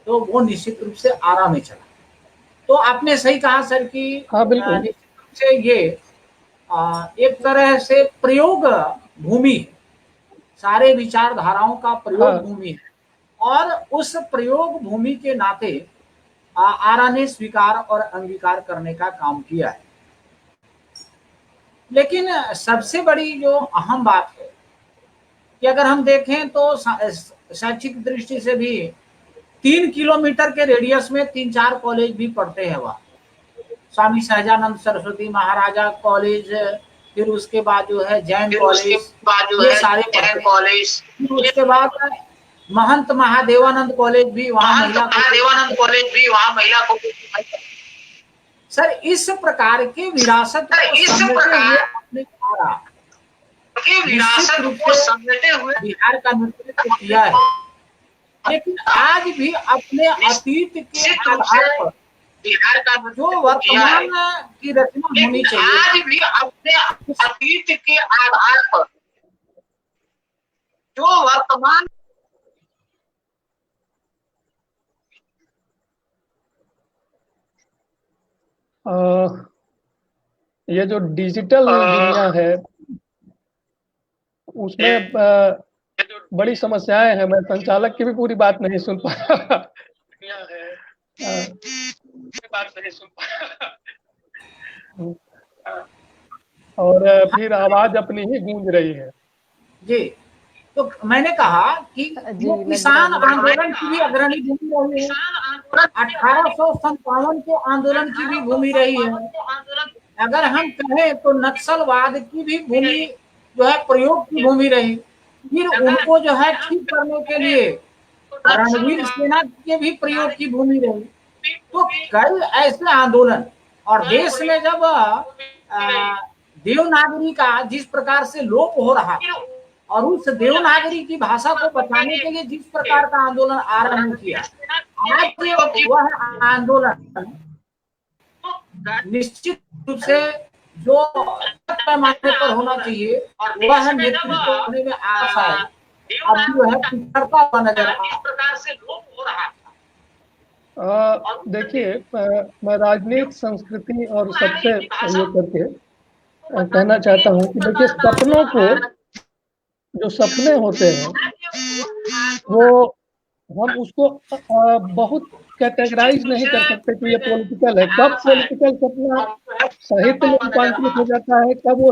तो वो निश्चित रूप से आरा में चला। तो आपने सही कहा सर कि निश्चित रूप से ये एक तरह से प्रयोग भूमि है, सारे विचारधाराओं का प्रयोग भूमि है, और उस प्रयोग भूमि के नाते आरा ने स्वीकार और अंगीकार करने का काम किया है। लेकिन सबसे बड़ी जो अहम बात है कि अगर हम देखें तो शैक्षिक दृष्टि से भी 3 किलोमीटर के रेडियस में 3-4 कॉलेज भी पढ़ते हैं वहाँ। स्वामी सहजानंद सरस्वती महाराजा कॉलेज, फिर उसके बाद जो है जैन कॉलेज, ये सारे कॉलेज, उसके बाद महंत महादेवानंद कॉलेज भी वहाँ, महिला को सर इस प्रकार के विरासत को समेटे हुए बिहार का नेतृत्व किया है। लेकिन आज भी अपने अतीत के आधार पर बिहार का जो वर्तमान की रचना होनी चाहिए, आज भी अपने अतीत के आधार पर जो वर्तमान ये जो डिजिटल दुनिया है उसमें बड़ी समस्याएं हैं। मैं संचालक की भी पूरी बात नहीं सुन पाया। और फिर आवाज अपनी ही गूंज रही है। जी, तो मैंने कहा कि किसान आंदोलन की भी अग्रणी भूमि रही है, 1857 के आंदोलन की भी भूमि रही है। अगर हम कहें तो नक्सलवाद की भी भूमि जो है प्रयोग की भूमि रही, फिर उनको जो है ठीक करने के लिए रणवीर सेना के भी प्रयोग की भूमि रही। तो कई ऐसे आंदोलन, और देश में जब देवनागरी का जिस प्रकार से लोप हो रहा और उस देवनागरी की भाषा को बचाने के लिए जिस प्रकार का आंदोलन आरंभ किया, आज वह आंदोलन निश्चित रूप से जो पैमाने पर होना चाहिए वह नेतृत्व होने में आशा है, अब जो है पिछड़ता हुआ नजर आ रहा है। देखिए, मैं राजनीति, संस्कृति और सबसे सहयोग करके कहना चाहता हूँ कि देखिए, सपनों को, जो सपने होते हैं वो हम उसको बहुत कैटेगराइज नहीं कर सकते कि ये पॉलिटिकल है। कब पॉलिटिकल सपना साहित्य में रूपांतरित हो जाता है, कब वो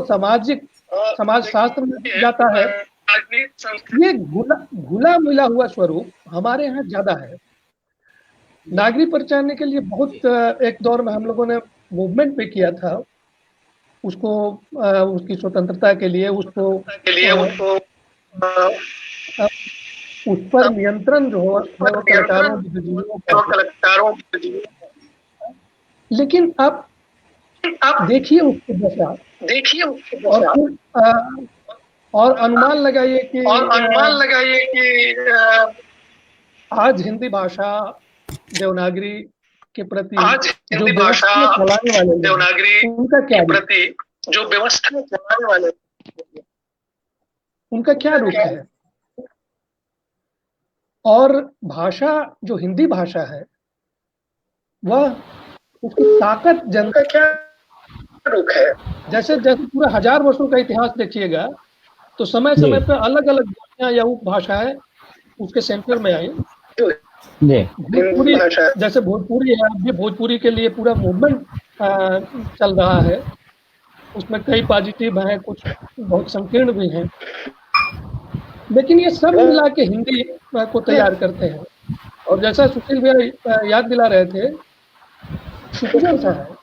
समाज शास्त्र में जाता है, ये घुला मिला हुआ स्वरूप हमारे यहाँ ज्यादा है। नागरिक पहचानने के लिए बहुत एक दौर में हम लोगों ने मूवमेंट भी किया था, उसको उसकी स्वतंत्रता के लिए, उसको उस पर नियंत्रण जो हो कलाकारों। लेकिन अब देखिए उसकी दशा, और अनुमान लगाइए कि आज हिंदी भाषा देवनागरी के प्रति जो व्यवस्था चलाने वाले उनका क्या प्रति जो व्यवस्था चलाने वाले उनका क्या रूप है। और भाषा जो हिंदी भाषा है वह उसकी ताकत जनता क्या रुख है। जैसे जैसे पूरा 1000 वर्षों का इतिहास देखिएगा तो समय समय पर अलग अलग जातियां या उपभाषाएं उसके सेंटर में आई। भोजपुरी जैसे भोजपुरी है, अभी भोजपुरी के लिए पूरा मूवमेंट चल रहा है, उसमें कई पॉजिटिव हैं, कुछ बहुत संकीर्ण भी हैं, लेकिन ये सब मिला के हिंदी को तैयार करते हैं। और जैसा सुशील भैया याद दिला रहे थे, शुक्रिया साहब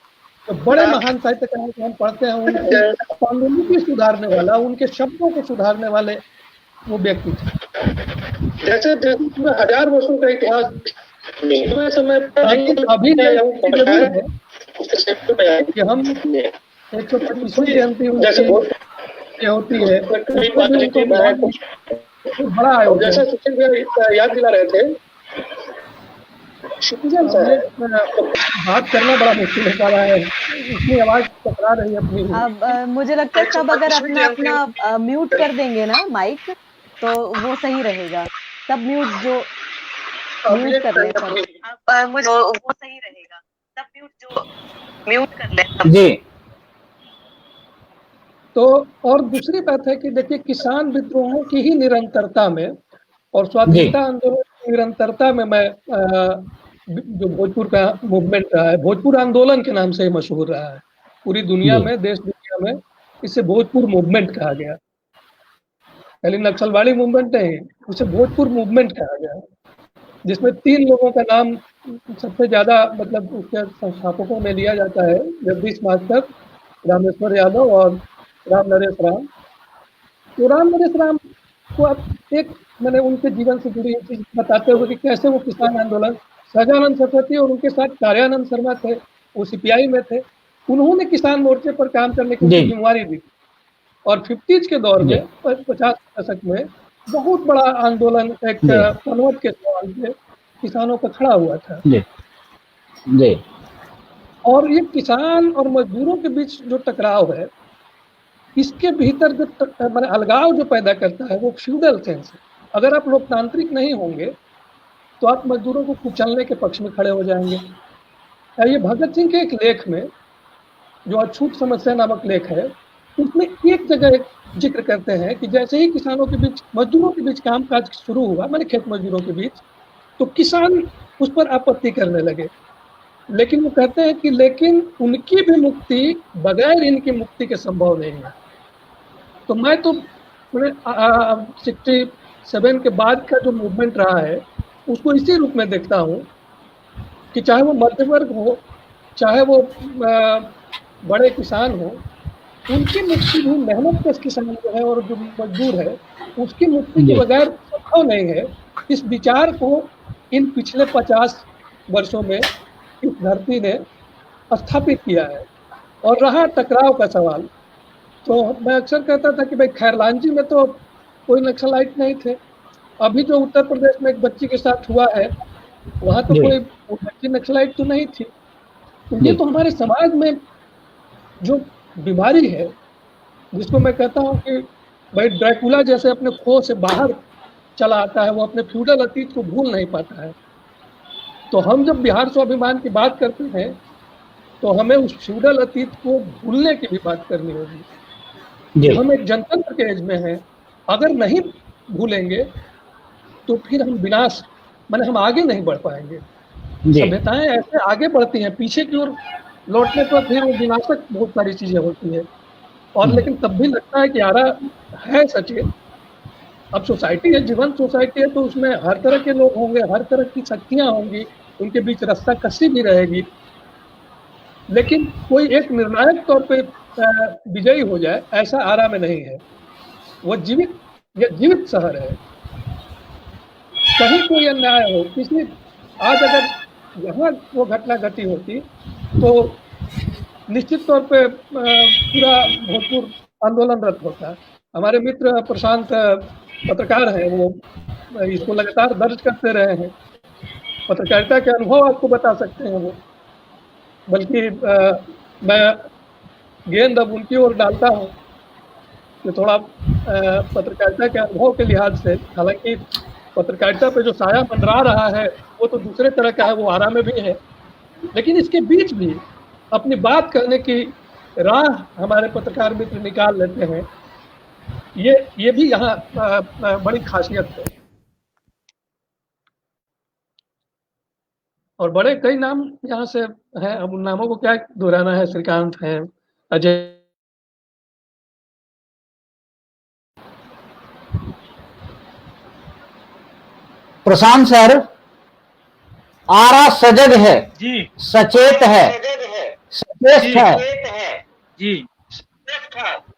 तो बड़े महान साहित्यकार को हम पढ़ते हैं, उनके पांडुलिपि सुधारने वाला, उनके शब्दों को सुधारने वाले वो व्यक्ति थे। जैसे पूरा 1000 वर्षों का इतिहास समय समय पर अभी जरूर है कि हम 125वीं जयंती उनकी होती है, बड़ा आयोजन। जैसा सुशील भैया याद दिला रहे थे, बात करना बड़ा मुश्किल हो रहा है, इतनी आवाज टकरा रही है अपनी। अब मुझे लगता है सब अगर अपना अपना म्यूट कर देंगे ना माइक तो वो सही रहेगा। सब म्यूट जो म्यूट कर ले सब, मुझे वो सही रहेगा। सब म्यूट जो म्यूट कर ले जी। तो और दूसरी बात है कि देखिए किसान विद्रोहों की ही निरंतरता में और स्वाधीनता आंदोलन की निरंतरता में मैं जो भोजपुर का मूवमेंट रहा है, भोजपुर आंदोलन के नाम से ही मशहूर रहा है पूरी दुनिया में, देश दुनिया में इसे भोजपुर मूवमेंट कहा गया। पहले नक्सलवाड़ी मूवमेंट नहीं, उसे भोजपुर मूवमेंट कहा गया, जिसमें 3 लोगों का नाम सबसे ज्यादा मतलब उसके संस्थापकों में लिया जाता है, जगदीश मास्टर, रामेश्वर यादव और राम नरेश राम। तो राम नरेश राम को अब एक मैंने उनके जीवन से जुड़ी एक चीज बताते हुए कि कैसे वो किसान आंदोलन, सहजानंद सरस्वती और उनके साथ कार्यानंद शर्मा थे, वो सीपीआई में थे, उन्होंने किसान मोर्चे पर काम करने की जिम्मेवारी दी। और 50s के दौर में 50 दशक में बहुत बड़ा आंदोलन एक पनवट के सवाल पे किसानों का खड़ा हुआ था। जी। और ये किसान और मजदूरों के बीच जो टकराव है, इसके भीतर जो मैंने अलगाव जो पैदा करता है वो फ्यूडल सेंस है। अगर आप लोकतांत्रिक नहीं होंगे तो आप मजदूरों को कुचलने के पक्ष में खड़े हो जाएंगे। ये भगत सिंह के एक लेख में जो अछूत समस्या नामक लेख है, उसमें एक जगह एक जिक्र करते हैं कि जैसे ही किसानों के बीच, मजदूरों के बीच कामकाज शुरू हुआ, मैंने खेत मजदूरों के बीच, तो किसान उस पर आपत्ति करने लगे। लेकिन वो कहते हैं कि लेकिन उनकी भी मुक्ति बगैर इनकी मुक्ति के संभव नहीं है। तो मैं तो 67 के बाद का जो मूवमेंट रहा है उसको इसी रूप में देखता हूँ कि चाहे वो मध्य वर्ग हो, चाहे वो बड़े किसान हो, उनकी मुक्ति भी मेहनत कश किसान जो है और जो मजदूर है उसकी मुक्ति के बगैर संभव नहीं है। इस विचार को इन पिछले 50 वर्षों में इस धरती ने स्थापित किया है। और रहा टकराव का सवाल, तो मैं अक्सर कहता था कि भाई खैरलांजी में तो कोई नक्सलाइट नहीं थे, अभी जो उत्तर प्रदेश में एक बच्ची के साथ हुआ है वहाँ तो कोई बच्ची नक्सलाइट तो नहीं थी। तो ये तो हमारे समाज में जो बीमारी है, जिसको मैं कहता हूँ कि भाई ड्रैकुला जैसे अपने खो से बाहर चला आता है, वो अपने फ्यूडल अतीत को भूल नहीं पाता है। तो हम जब बिहार स्वाभिमान की बात करते हैं तो हमें उस फ्यूडल अतीत को भूलने की भी बात करनी होगी। हम एक जनतंत्र के एज में हैं, अगर नहीं भूलेंगे तो फिर हम विनाश, माने हम आगे नहीं बढ़ पाएंगे। सभ्यताएं ऐसे आगे बढ़ती हैं, पीछे की ओर लौटने पर फिर विनाशक बहुत सारी चीजें होती हैं। और लेकिन तब भी लगता है कि आरा है सचेत। अब सोसाइटी है, जीवंत सोसाइटी है, तो उसमें हर तरह के लोग होंगे, हर तरह की शक्तियां होंगी, उनके बीच रास्ता कसी भी रहेगी। लेकिन कोई एक निर्णायक तौर पे विजयी हो जाए ऐसा आरा में नहीं है। वो जीवित शहर है। कहीं कोई अन्याय हो, किसी आज अगर यहाँ वो घटना घटी होती तो निश्चित तौर पे पूरा भोजपुर आंदोलनरत होता। हमारे मित्र प्रशांत पत्रकार हैं, वो इसको लगातार दर्ज करते रहे हैं, पत्रकारिता के अनुभव आपको बता सकते हैं वो। बल्कि मैं गेंद अब उनकी ओर डालता हूँ कि थोड़ा पत्रकारिता के अनुभव के लिहाज से, हालांकि पत्रकारिता पे जो साया मंडरा रहा है वो तो दूसरे तरह का है, वो आरा में भी है, लेकिन इसके बीच भी अपनी बात करने की राह हमारे पत्रकार मित्र निकाल लेते हैं। ये भी यहाँ बड़ी खासियत है। और बड़े कई नाम यहाँ से हैं, अब उन नामों को क्या दोहराना है। श्रीकांत हैं, अजय, प्रशांत सर, आरा सजग है, जी सचेत है, सचेत है जी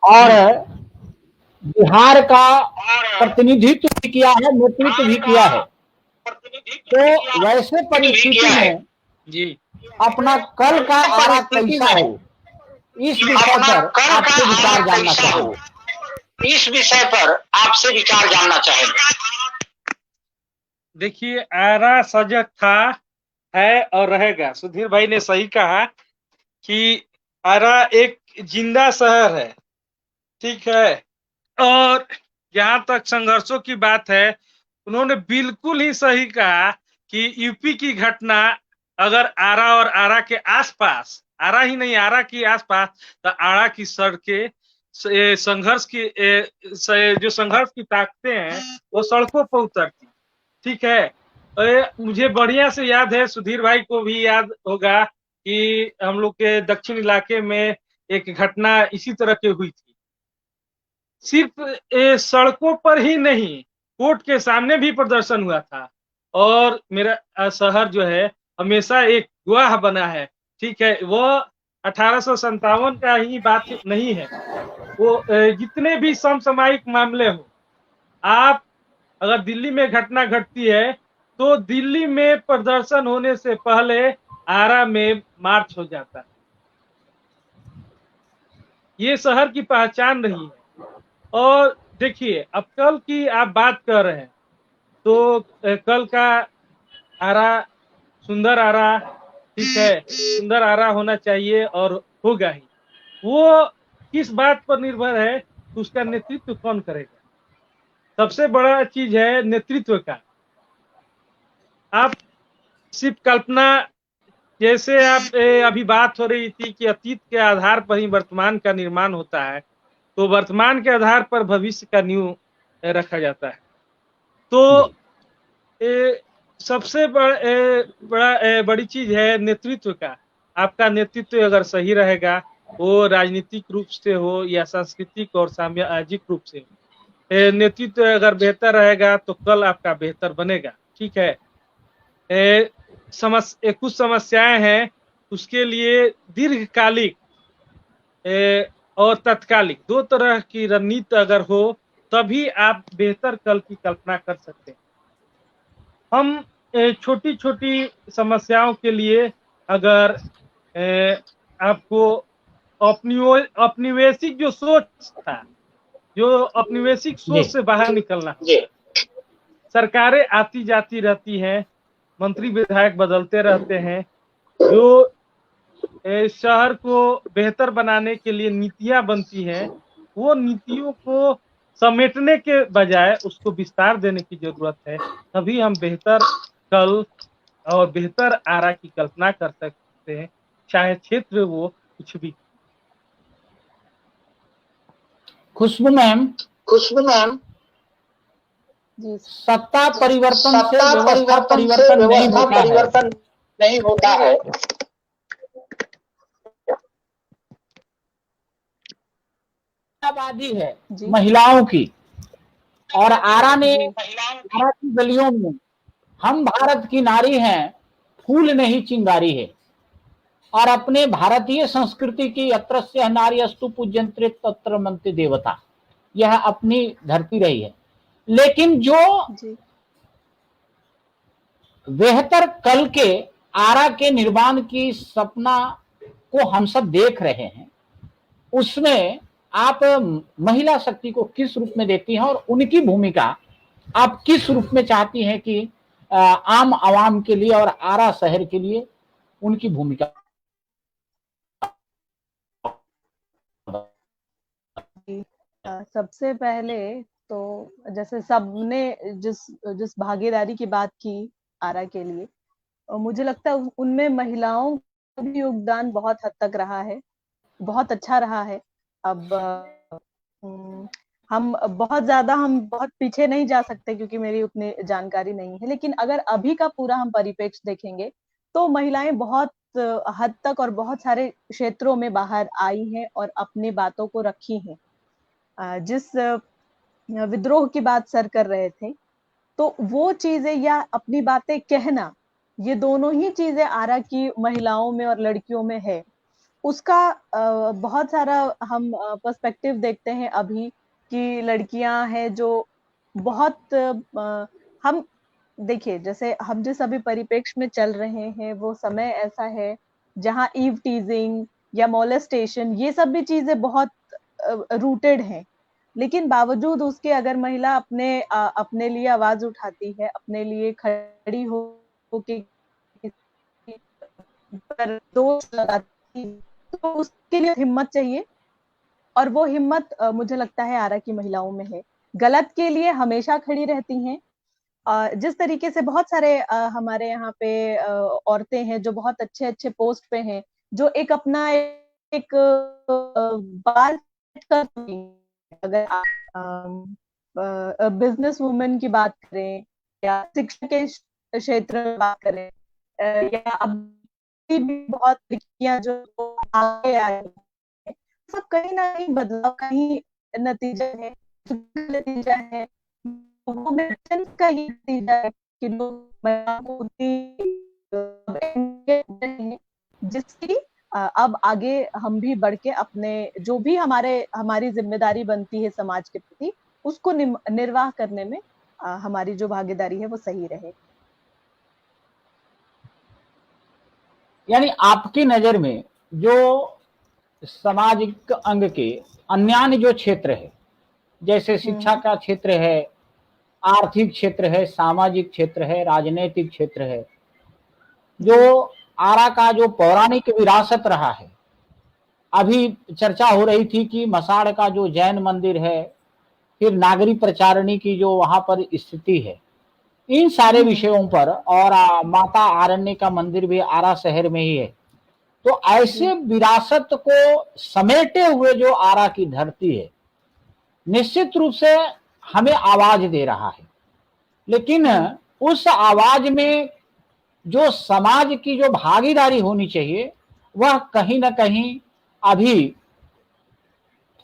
और बिहार का प्रतिनिधित्व भी किया है, नेतृत्व भी किया है। तो वैसे परिस्थिति में जी अपना कल का आरा कैसा हो, इस विषय पर आपसे विचार जानना चाहेंगे। इस विषय पर आपसे विचार जानना चाहेंगे। देखिए, आरा सजग था, है और रहेगा। सुधीर भाई ने सही कहा कि आरा एक जिंदा शहर है, ठीक है। और जहां तक संघर्षों की बात है, उन्होंने बिल्कुल ही सही कहा कि यूपी की घटना अगर आरा और आरा के आसपास, आरा ही नहीं आरा के आसपास, तो आरा की सड़कें संघर्ष की जो संघर्ष की ताकतें हैं वो सड़कों पर उतरती, ठीक है। मुझे बढ़िया से याद है, सुधीर भाई को भी याद होगा कि हम लोग के दक्षिण इलाके में एक घटना इसी तरह की हुई थी। सिर्फ सड़कों पर ही नहीं, कोर्ट के सामने भी प्रदर्शन हुआ था। और मेरा शहर जो है हमेशा एक गवाह बना है, ठीक है। वो 1857 का ही बात नहीं है, वो जितने भी समसामयिक मामले हो, आप अगर दिल्ली में घटना घटती है तो दिल्ली में प्रदर्शन होने से पहले आरा में मार्च हो जाता है। ये शहर की पहचान रही है। और देखिए, अब कल की आप बात कर रहे हैं, तो कल का आरा सुंदर आरा, ठीक है, सुंदर आरा होना चाहिए और होगा ही। वो किस बात पर निर्भर है, उसका नेतृत्व कौन करेगा। सबसे बड़ा चीज है नेतृत्व का। आप सिर्फ कल्पना, जैसे आप अभी बात हो रही थी कि अतीत के आधार पर ही वर्तमान का निर्माण होता है, तो वर्तमान के आधार पर भविष्य का नींव रखा जाता है। तो सबसे बड़ी चीज है नेतृत्व का। आपका नेतृत्व अगर सही रहेगा, वो राजनीतिक रूप से हो या सांस्कृतिक और सामाजिक रूप से हो, नेतृत्व अगर बेहतर रहेगा तो कल आपका बेहतर बनेगा, ठीक है। कुछ समस्याएं हैं, उसके लिए दीर्घकालिक और तत्कालिक दो तरह की रणनीति अगर हो, तभी आप बेहतर कल की कल्पना कर सकते हैं। हम छोटी छोटी समस्याओं के लिए अगर आपको औपनिवेशिक जो सोच था, जो औपनिवेशिक सोच से बाहर निकलना, सरकारें आती जाती रहती हैं, मंत्री विधायक बदलते रहते हैं, जो शहर को बेहतर बनाने के लिए नीतियां बनती हैं, वो नीतियों को समेटने के बजाय उसको विस्तार देने की जरूरत है। तभी हम बेहतर कल और बेहतर आरा की कल्पना कर सकते हैं, चाहे क्षेत्र वो कुछ भी। खुशबू मैम, जी सत्ता परिवर्तन से व्यवस्था परिवर्तन नहीं होता है। आबादी है जी महिलाओं की, और आरा की गलियों में हम भारत की नारी हैं, फूल नहीं चिंगारी है। और अपने भारतीय संस्कृति की यत्रस्य नार्यस्तु पूज्यन्ते तत्र मन्ति देवता, यह अपनी धरती रही है। लेकिन जो जी बेहतर कल के आरा के निर्माण की सपना को हम सब देख रहे हैं, उसमें आप महिला शक्ति को किस रूप में देखती हैं और उनकी भूमिका आप किस रूप में चाहती हैं कि आम आवाम के लिए और आरा शहर के लिए उनकी भूमिका। सबसे पहले तो जैसे सबने जिस जिस भागीदारी की बात की आरा के लिए, मुझे लगता है उनमें महिलाओं का भी योगदान बहुत हद तक रहा है, बहुत अच्छा रहा है। अब हम बहुत पीछे नहीं जा सकते क्योंकि मेरी उतनी जानकारी नहीं है, लेकिन अगर अभी का पूरा हम परिप्रेक्ष्य देखेंगे तो महिलाएं बहुत हद तक और बहुत सारे क्षेत्रों में बाहर आई हैं और अपनी बातों को रखी हैं। जिस विद्रोह की बात सर कर रहे थे, तो वो चीजें या अपनी बातें कहना, ये दोनों ही चीजें आरा की महिलाओं में और लड़कियों में है। उसका बहुत सारा हम पर्सपेक्टिव देखते हैं अभी कि लड़कियां हैं जो बहुत हम देखिए, जैसे हम जिस अभी परिप्रेक्ष्य में चल रहे हैं वो समय ऐसा है जहां ईव टीजिंग या मोलेस्टेशन ये सब भी चीजें बहुत रूटेड हैं, लेकिन बावजूद उसके अगर महिला अपने लिए आवाज उठाती है, अपने लिए खड़ी हो के पर दोष लगाती है, तो उसके लिए हिम्मत चाहिए, और वो हिम्मत मुझे लगता है आरा की महिलाओं में है। गलत के लिए हमेशा खड़ी रहती हैं। जिस तरीके से बहुत सारे हमारे यहाँ पे औरतें हैं जो बहुत अच्छे अच्छे पोस्ट पे हैं, जो एक अपना एक बात करती हैं। अगर बिजनेस वुमेन की बात करें या शिक्षा के क्षेत्र में बात करें, या अब भी बहुत लड़कियां जो आगे आई हैं, सब कहीं ना कहीं बदलाव का ही नतीजा है। नतीजा है वो मिशन का ही नतीजा है कि लोग महिलाओं को उतनी जिसकी अब आगे हम भी बढ़ के अपने जो भी हमारी जिम्मेदारी बनती है समाज के प्रति, उसको निर्वाह करने में हमारी जो भागीदारी है वो सही रहे। यानी आपकी नजर में जो सामाजिक अंग के अन्य जो क्षेत्र है, जैसे शिक्षा का क्षेत्र है, आर्थिक क्षेत्र है, सामाजिक क्षेत्र है, राजनीतिक क्षेत्र है, जो आरा का जो पौराणिक विरासत रहा है, अभी चर्चा हो रही थी कि मसाड़ का जो जैन मंदिर है, फिर नागरी प्रचारणी की जो वहां पर स्थिति है, इन सारे विषयों पर, और माता आरण्य का मंदिर भी आरा शहर में ही है, तो ऐसे विरासत को समेटे हुए जो आरा की धरती है निश्चित रूप से हमें आवाज दे रहा है, लेकिन उस आवाज में जो समाज की जो भागीदारी होनी चाहिए वह कहीं ना कहीं अभी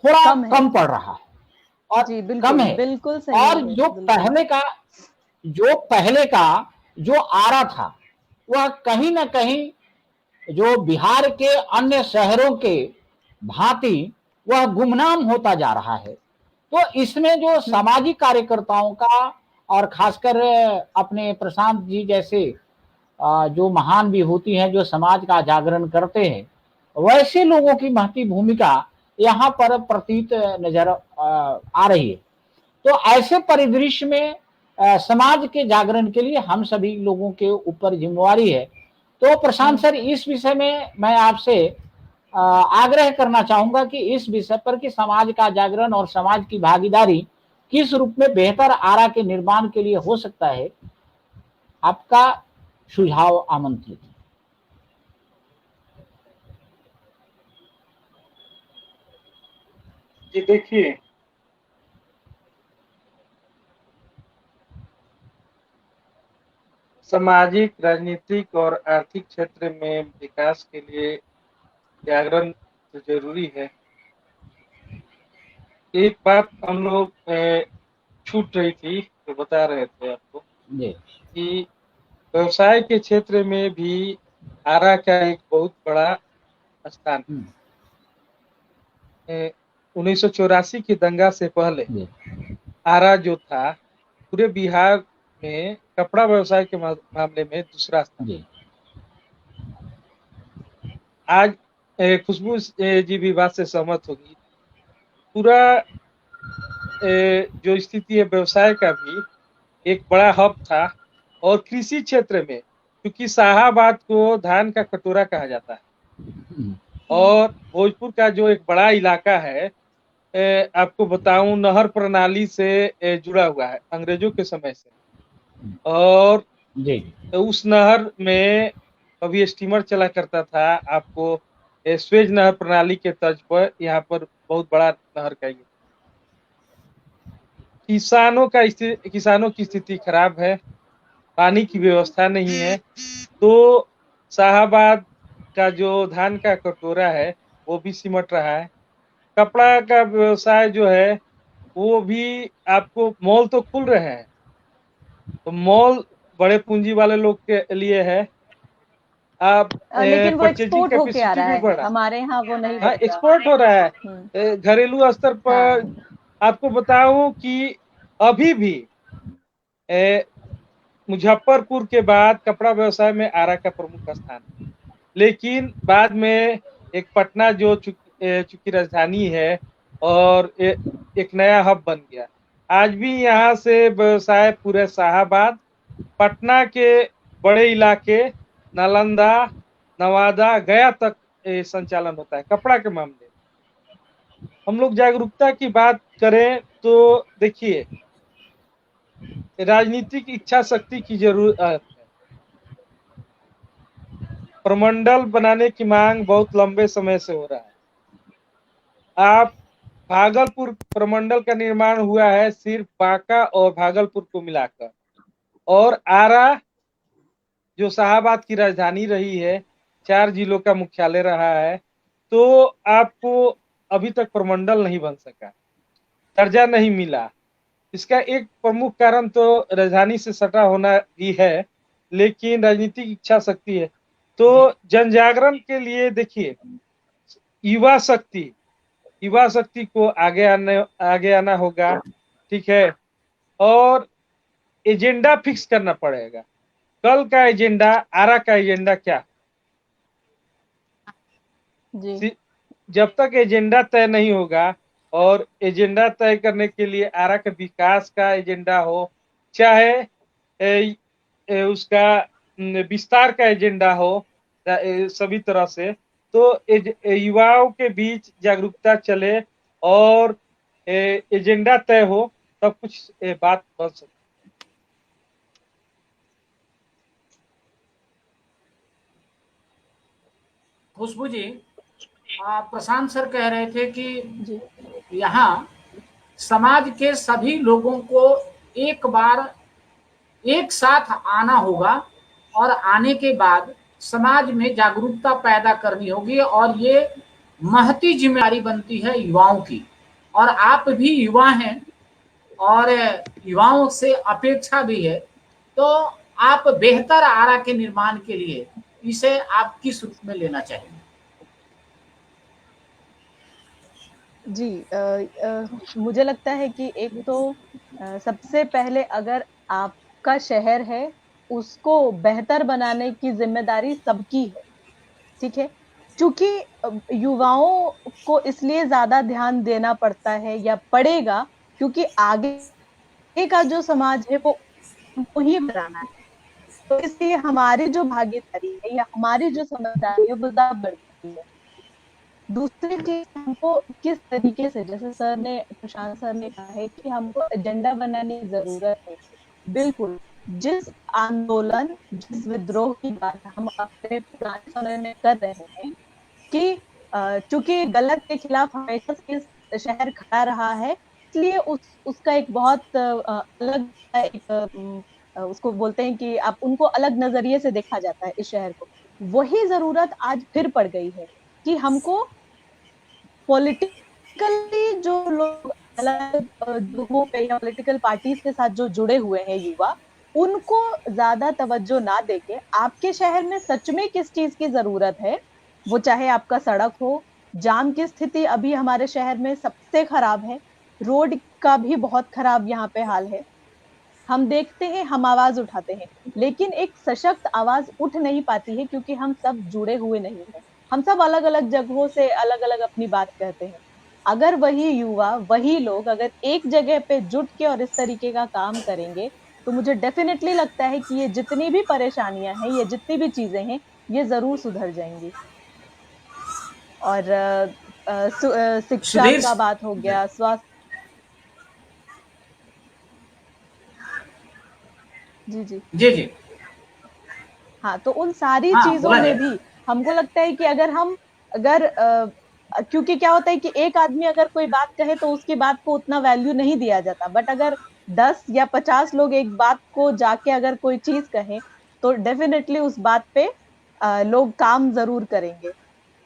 थोड़ा कम पड़ रहा है, और जी, बिल्कुल, कम है। बिल्कुल सही और है, जो पहले का जो आरा था वह कहीं ना कहीं जो बिहार के अन्य शहरों के भांति वह गुमनाम होता जा रहा है। तो इसमें जो सामाजिक कार्यकर्ताओं का, और खासकर अपने प्रशांत जी जैसे जो महान विभूति हैं जो समाज का जागरण करते हैं, वैसे लोगों की महती भूमिका यहाँ पर प्रतीत नजर आ रही है। तो ऐसे परिदृश्य में समाज के जागरण के लिए हम सभी लोगों के ऊपर जिम्मेवारी है। तो प्रशांत सर, इस विषय में मैं आपसे आग्रह करना चाहूंगा कि इस विषय पर कि समाज का जागरण और समाज की भागीदारी किस रूप में बेहतर आरा के निर्माण के लिए हो सकता है, आपका सुझाव आमंत्रित। जी देखिए, सामाजिक, राजनीतिक और आर्थिक क्षेत्र में विकास के लिए जागरण तो जरूरी है। एक बात हम लोग छूट रही थी तो बता रहे थे आपको कि व्यवसाय के क्षेत्र में भी आरा का एक बहुत बड़ा स्थान है। 1984 की दंगा से पहले आरा जो था पूरे बिहार में कपड़ा व्यवसाय के मामले में दूसरा स्थान। आज खुशबू जी भी बात से सहमत होगी, पूरा जो स्थिति है व्यवसाय का भी एक बड़ा हब था। और कृषि क्षेत्र में, क्योंकि शाहाबाद को धान का कटोरा कहा जाता है, और भोजपुर का जो एक बड़ा इलाका है आपको बताऊं नहर प्रणाली से जुड़ा हुआ है अंग्रेजों के समय से। और जी उस नहर में कभी स्टीमर चला करता था। आपको स्वेज नहर प्रणाली के तर्ज पर यहाँ पर बहुत बड़ा नहर का ये किसानों की स्थिति खराब है, पानी की व्यवस्था नहीं है। तो शाहाबाद का जो धान का कटोरा है वो भी सिमट रहा है। कपड़ा का व्यवसाय जो है वो भी, आपको मॉल तो खुल रहे हैं, तो मॉल बड़े पूंजी वाले लोग के लिए है। आप लेकिन वो परचेजिंग एक्सपोर्ट होके आ कैपेसिटी रहा भी है, बढ़ा। हमारे यहाँ वो नहीं हाँ, बन रहा। एक्सपोर्ट हो रहा है हम्म, घरेलू स्तर पर। हाँ आपको बताऊं कि अभी भी मुजफ्फरपुर के बाद कपड़ा व्यवसाय में आरा का प्रमुख स्थान है। लेकिन बाद में एक पटना जो चूंकि राजधानी है और एक नया हब बन गया। आज भी यहाँ से व्यवसाय पूरे शाहाबाद, पटना के बड़े इलाके, नालंदा, नवादा, गया तक संचालन होता है कपड़ा के मामले में। हम लोग जागरूकता की बात करें तो देखिए, राजनीतिक इच्छा शक्ति की जरूरत है। प्रमंडल बनाने की मांग बहुत लंबे समय से हो रहा है। आप भागलपुर प्रमंडल का निर्माण हुआ है सिर्फ बांका और भागलपुर को मिलाकर, और आरा जो शाहाबाद की राजधानी रही है, 4 जिलों का मुख्यालय रहा है, तो आपको अभी तक प्रमंडल नहीं बन सका, दर्जा नहीं मिला। इसका एक प्रमुख कारण तो राजधानी से सटा होना भी है, लेकिन राजनीतिक इच्छा शक्ति है। तो जन जागरण के लिए देखिए, युवा शक्ति को आगे आना होगा, ठीक है। और एजेंडा फिक्स करना पड़ेगा। कल का एजेंडा, आरा का एजेंडा क्या? जी जब तक एजेंडा तय नहीं होगा, और एजेंडा तय करने के लिए आरा के विकास का एजेंडा हो, चाहे उसका विस्तार का एजेंडा हो, सभी तरह से, तो युवाओं के बीच जागरूकता चले और एजेंडा तय हो, तब कुछ बात बन सकती। खुशबू जी, प्रशांत सर कह रहे थे कि जी यहाँ समाज के सभी लोगों को एक बार एक साथ आना होगा, और आने के बाद समाज में जागरूकता पैदा करनी होगी, और ये महती जिम्मेदारी बनती है युवाओं की। और आप भी युवा हैं, और युवाओं से अपेक्षा भी है, तो आप बेहतर आरा के निर्माण के लिए इसे आप किस रूप में लेना चाहिए? जी मुझे लगता है कि एक तो सबसे पहले अगर आपका शहर है उसको बेहतर बनाने की जिम्मेदारी सबकी है, ठीक है। क्योंकि युवाओं को इसलिए ज्यादा ध्यान देना पड़ता है या पड़ेगा क्योंकि आगे का जो समाज है वो ही बनाना है। तो इसलिए हमारी जो भागीदारी है या हमारी जो समझदारी है वो ज्यादा बढ़ती है। दूसरी चीज, हमको किस तरीके से, जैसे सर ने, प्रशांत सर ने कहा है कि हमको एजेंडा बनाने की जरूरत है। बिल्कुल, जिस आंदोलन, जिस विद्रोह की बात हम अपने पुराने समय में कर रहे हैं कि चूंकि गलत के खिलाफ हमेशा से शहर खड़ा रहा है, इसलिए उसका एक बहुत अलग एक उसको बोलते हैं कि आप उनको अलग नजरिए से देखा जाता है इस शहर को। वही जरूरत आज फिर पड़ गई है कि हमको पॉलिटिकली जो लोग अलग जगहों पे या पॉलिटिकल पार्टीज के साथ जो जुड़े हुए हैं युवा, उनको ज्यादा तवज्जो ना देके आपके शहर में सच में किस चीज की जरूरत है, वो चाहे आपका सड़क हो, जाम की स्थिति अभी हमारे शहर में सबसे खराब है, रोड का भी बहुत खराब यहाँ पे हाल है। हम देखते हैं, हम आवाज उठाते हैं, लेकिन एक सशक्त आवाज उठ नहीं पाती है क्योंकि हम सब जुड़े हुए नहीं हैं। हम सब अलग अलग जगहों से अलग अलग अपनी बात कहते हैं। अगर वही युवा, वही लोग अगर एक जगह पे जुट के और इस तरीके का काम करेंगे, तो मुझे डेफिनेटली लगता है कि ये जितनी भी परेशानियां हैं, ये जितनी भी चीजें हैं, ये जरूर सुधर जाएंगी। और शिक्षा सुधीर का बात हो गया, स्वास्थ्य। जी जी। जी जी हाँ, तो उन सारी हाँ चीजों बोला में जाए। भी हमको लगता है कि अगर क्योंकि क्या होता है कि एक आदमी अगर कोई बात कहे तो उसकी बात को उतना वैल्यू नहीं दिया जाता, बट अगर 10 या 50 लोग एक बात को जाके अगर कोई चीज कहें तो डेफिनेटली उस बात पे लोग काम जरूर करेंगे।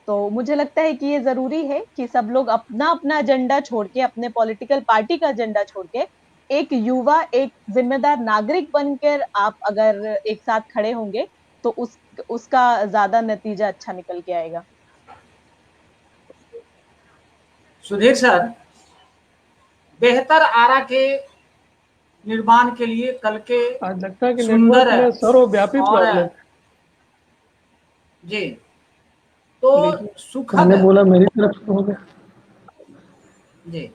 तो मुझे लगता है कि ये जरूरी है कि सब लोग अपना अपना एजेंडा छोड़ के, अपने पॉलिटिकल पार्टी का एजेंडा छोड़ के, एक युवा, एक जिम्मेदार नागरिक बनकर आप अगर एक साथ खड़े होंगे तो उसका ज्यादा नतीजा अच्छा निकल के आएगा। सुधीर सर, बेहतर आरा के निर्माण के लिए कल के आज लगता है कि सुंदर नेटवर्क में सर्वव्यापी और प्रॉब्लम। जी तो लीजिए, सुखद मैंने बोला मेरी तरफ से हो गया। जी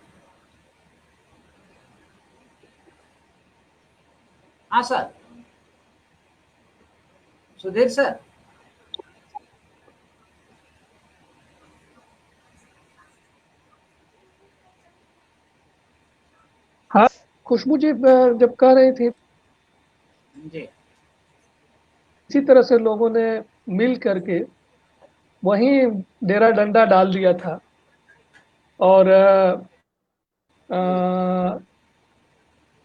हाँ सर, सुधीर सर। हाँ, खुशबू जी जब कह रही थी, जी इसी तरह से लोगों ने मिल करके वहीं डेरा डंडा डाल दिया था और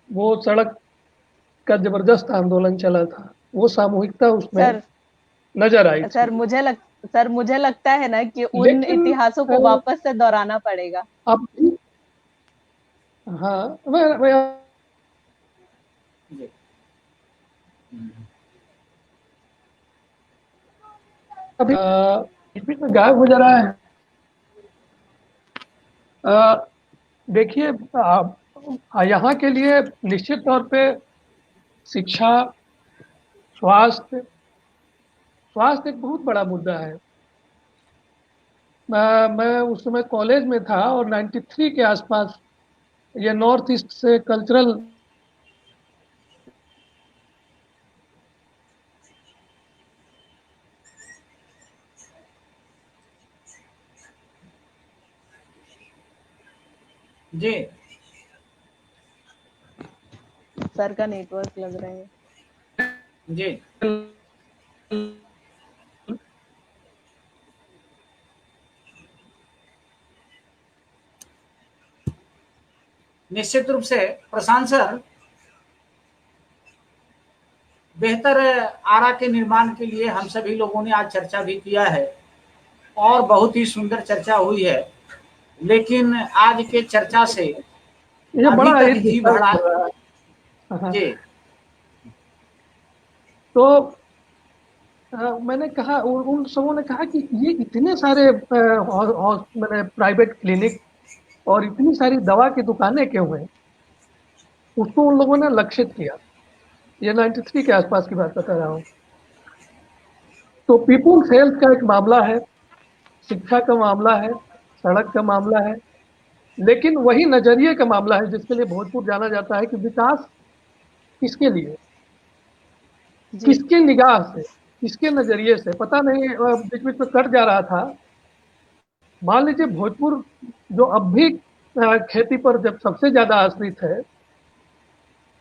वो सड़क का जबरदस्त आंदोलन चला था। वो सामूहिकता उसमें सर नजर आई थी। सर मुझे लगता है ना कि उन लेकिन इतिहासों को वापस से दोहराना पड़ेगा। अब हाँ, मैं जी अभी बीच में गायब हो जा रहा है। देखिए, यहाँ के लिए निश्चित तौर पे शिक्षा, स्वास्थ्य एक बहुत बड़ा मुद्दा है। मैं उस समय कॉलेज में था और 93 के आसपास ये नॉर्थ ईस्ट से कल्चरल जी सर का नेटवर्क लग रहा है। जी निश्चित रूप से प्रशांत सर, बेहतर आरा के निर्माण के लिए हम सभी लोगों ने आज चर्चा भी किया है और बहुत ही सुंदर चर्चा हुई है, लेकिन आज के चर्चा से ये अभी बड़ा तक एक जी डिस्टर्ब भरा। कर रहा है। हाँ, जी तो मैंने कहा, उन सबों ने कहा कि ये इतने सारे मैंने प्राइवेट क्लिनिक और इतनी सारी दवा की दुकानें क्यों हैं। उसको उन लोगों ने लक्षित किया। ये 93 के आसपास की बात बता रहा हूँ। तो पीपुल्स हेल्थ का एक मामला है, शिक्षा का मामला है, सड़क का मामला है, लेकिन वही नजरिए का मामला है जिसके लिए भोजपुर जाना जाता है कि विकास किसके लिए, जी किसके निगाह से, किसके नजरिए से, पता नहीं। बीच बीच में कट जा रहा था। मान लीजिए भोजपुर जो अब भी खेती पर जब सबसे ज्यादा आश्रित है,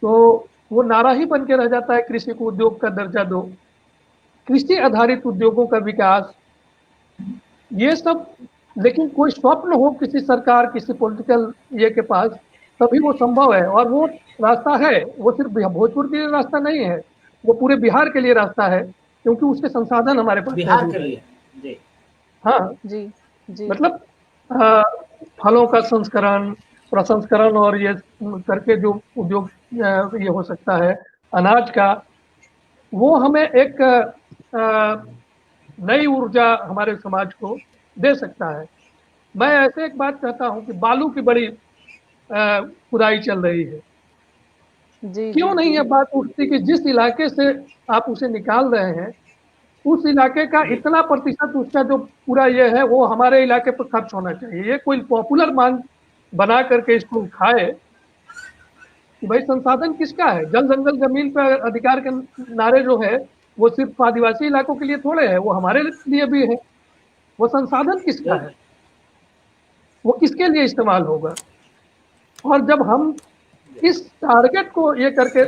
तो वो नारा ही बन के रह जाता है, कृषि को उद्योग का दर्जा दो, कृषि आधारित उद्योगों का विकास, ये सब। लेकिन कोई स्वप्न हो किसी सरकार, किसी पॉलिटिकल ये के पास, तभी वो संभव है। और वो रास्ता है, वो सिर्फ भोजपुर के लिए रास्ता नहीं है, वो पूरे बिहार के लिए रास्ता है, क्योंकि उसके संसाधन हमारे पास बिहार मौजूद के है। लिए। जी हाँ, जी जी मतलब फलों का संस्करण, प्रसंस्करण और ये करके जो उद्योग ये हो सकता है, अनाज का, वो हमें एक नई ऊर्जा हमारे समाज को दे सकता है। मैं ऐसे एक बात कहता हूँ कि बालू की बड़ी खुदाई चल रही है। जी क्यों जी नहीं जी ये बात उठती कि जिस इलाके से आप उसे निकाल रहे हैं, उस इलाके का जी इतना प्रतिशत उसका जो पूरा ये है वो हमारे इलाके पर खर्च होना चाहिए। ये कोई पॉपुलर मांग बना करके इसको उठाए कि भाई संसाधन किसका है। जल जंगल जमीन पर अधिकार के नारे जो है वो सिर्फ आदिवासी इलाकों के लिए थोड़े है, वो हमारे लिए भी है। वो संसाधन किसका है। वो किसके लिए इस्तेमाल होगा। और जब हम इस टारगेट को ये करके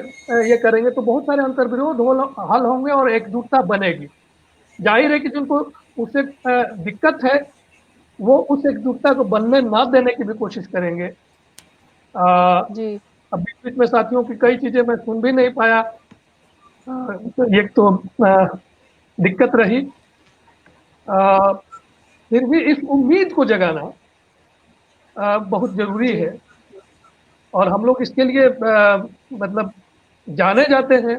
ये करेंगे तो बहुत सारे अंतर्विरोध हल होंगे और एकजुटता बनेगी। जाहिर है कि जिनको उससे दिक्कत है वो उस एकजुटता को बनने ना देने की भी कोशिश करेंगे। जी अब बीच बीच में साथियों की कई चीजें मैं सुन भी नहीं पाया, एक तो दिक्कत रही। फिर भी इस उम्मीद को जगाना बहुत जरूरी है और हम लोग इसके लिए मतलब जाने जाते हैं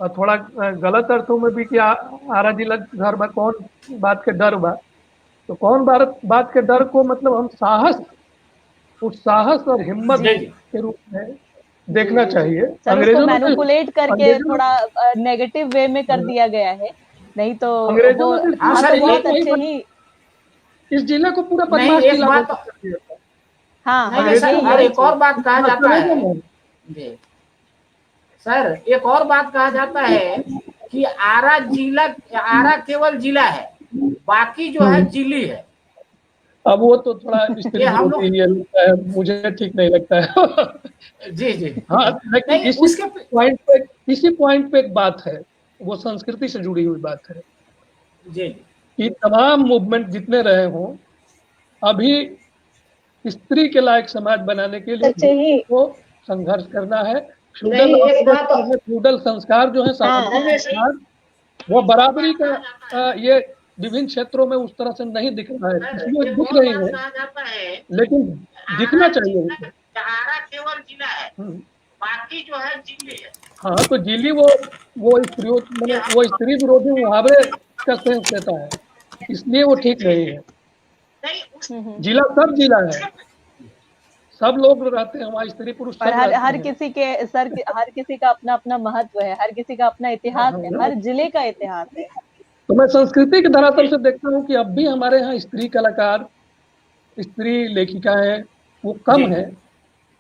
और थोड़ा गलत अर्थों में भी कि आरा जिला घर में कौन बात के डर बा, तो कौन बात के डर को मतलब हम उस साहस और हिम्मत के रूप में देखना चाहिए। सर, उसको मैनिपुलेट करके थोड़ा नेगेटिव वे में कर दिया गया है, नहीं तो अंग्रेजों ने बहुत अच्छे ही इस जिले को पूरा बदमाश जिला घोषित कर दिया था। हाँ, सर, एक और बात कहा जाता है जी सर, एक और बात कहा जाता है कि आरा केवल जिला है, बाकी जो है जिली है। अब वो तो थोड़ा स्त्री विरोधी लगता है, मुझे ठीक नहीं लगता है। जी जी हाँ, लेकिन इसी पॉइंट पे एक बात है, वो संस्कृति से जुड़ी हुई बात है जी कि तमाम मूवमेंट जितने रहे हों, अभी स्त्री के लायक समाज बनाने के लिए वो संघर्ष करना है। फ्यूडल संस्कार जो है संस्कार, वो बराबरी का ये विभिन्न क्षेत्रों में उस तरह से नहीं दिख रहा है, इसलिए दिख रही है, लेकिन दिखना चाहिए। केवल जिला है, बाकी जो है जिली है। हाँ, तो जिली वो स्त्री विरोधी मुहावरे का सेंस देता है, इसलिए वो ठीक नहीं है। जिला सब जिला है, सब लोग रहते हैं वहाँ, स्त्री पुरुष और हर किसी का अपना अपना महत्व है, हर किसी का अपना इतिहास है, हर जिले का इतिहास है। तो मैं संस्कृति के धरातल से देखता हूँ कि अब भी हमारे यहाँ स्त्री कलाकार, स्त्री लेखिकाएं वो कम है,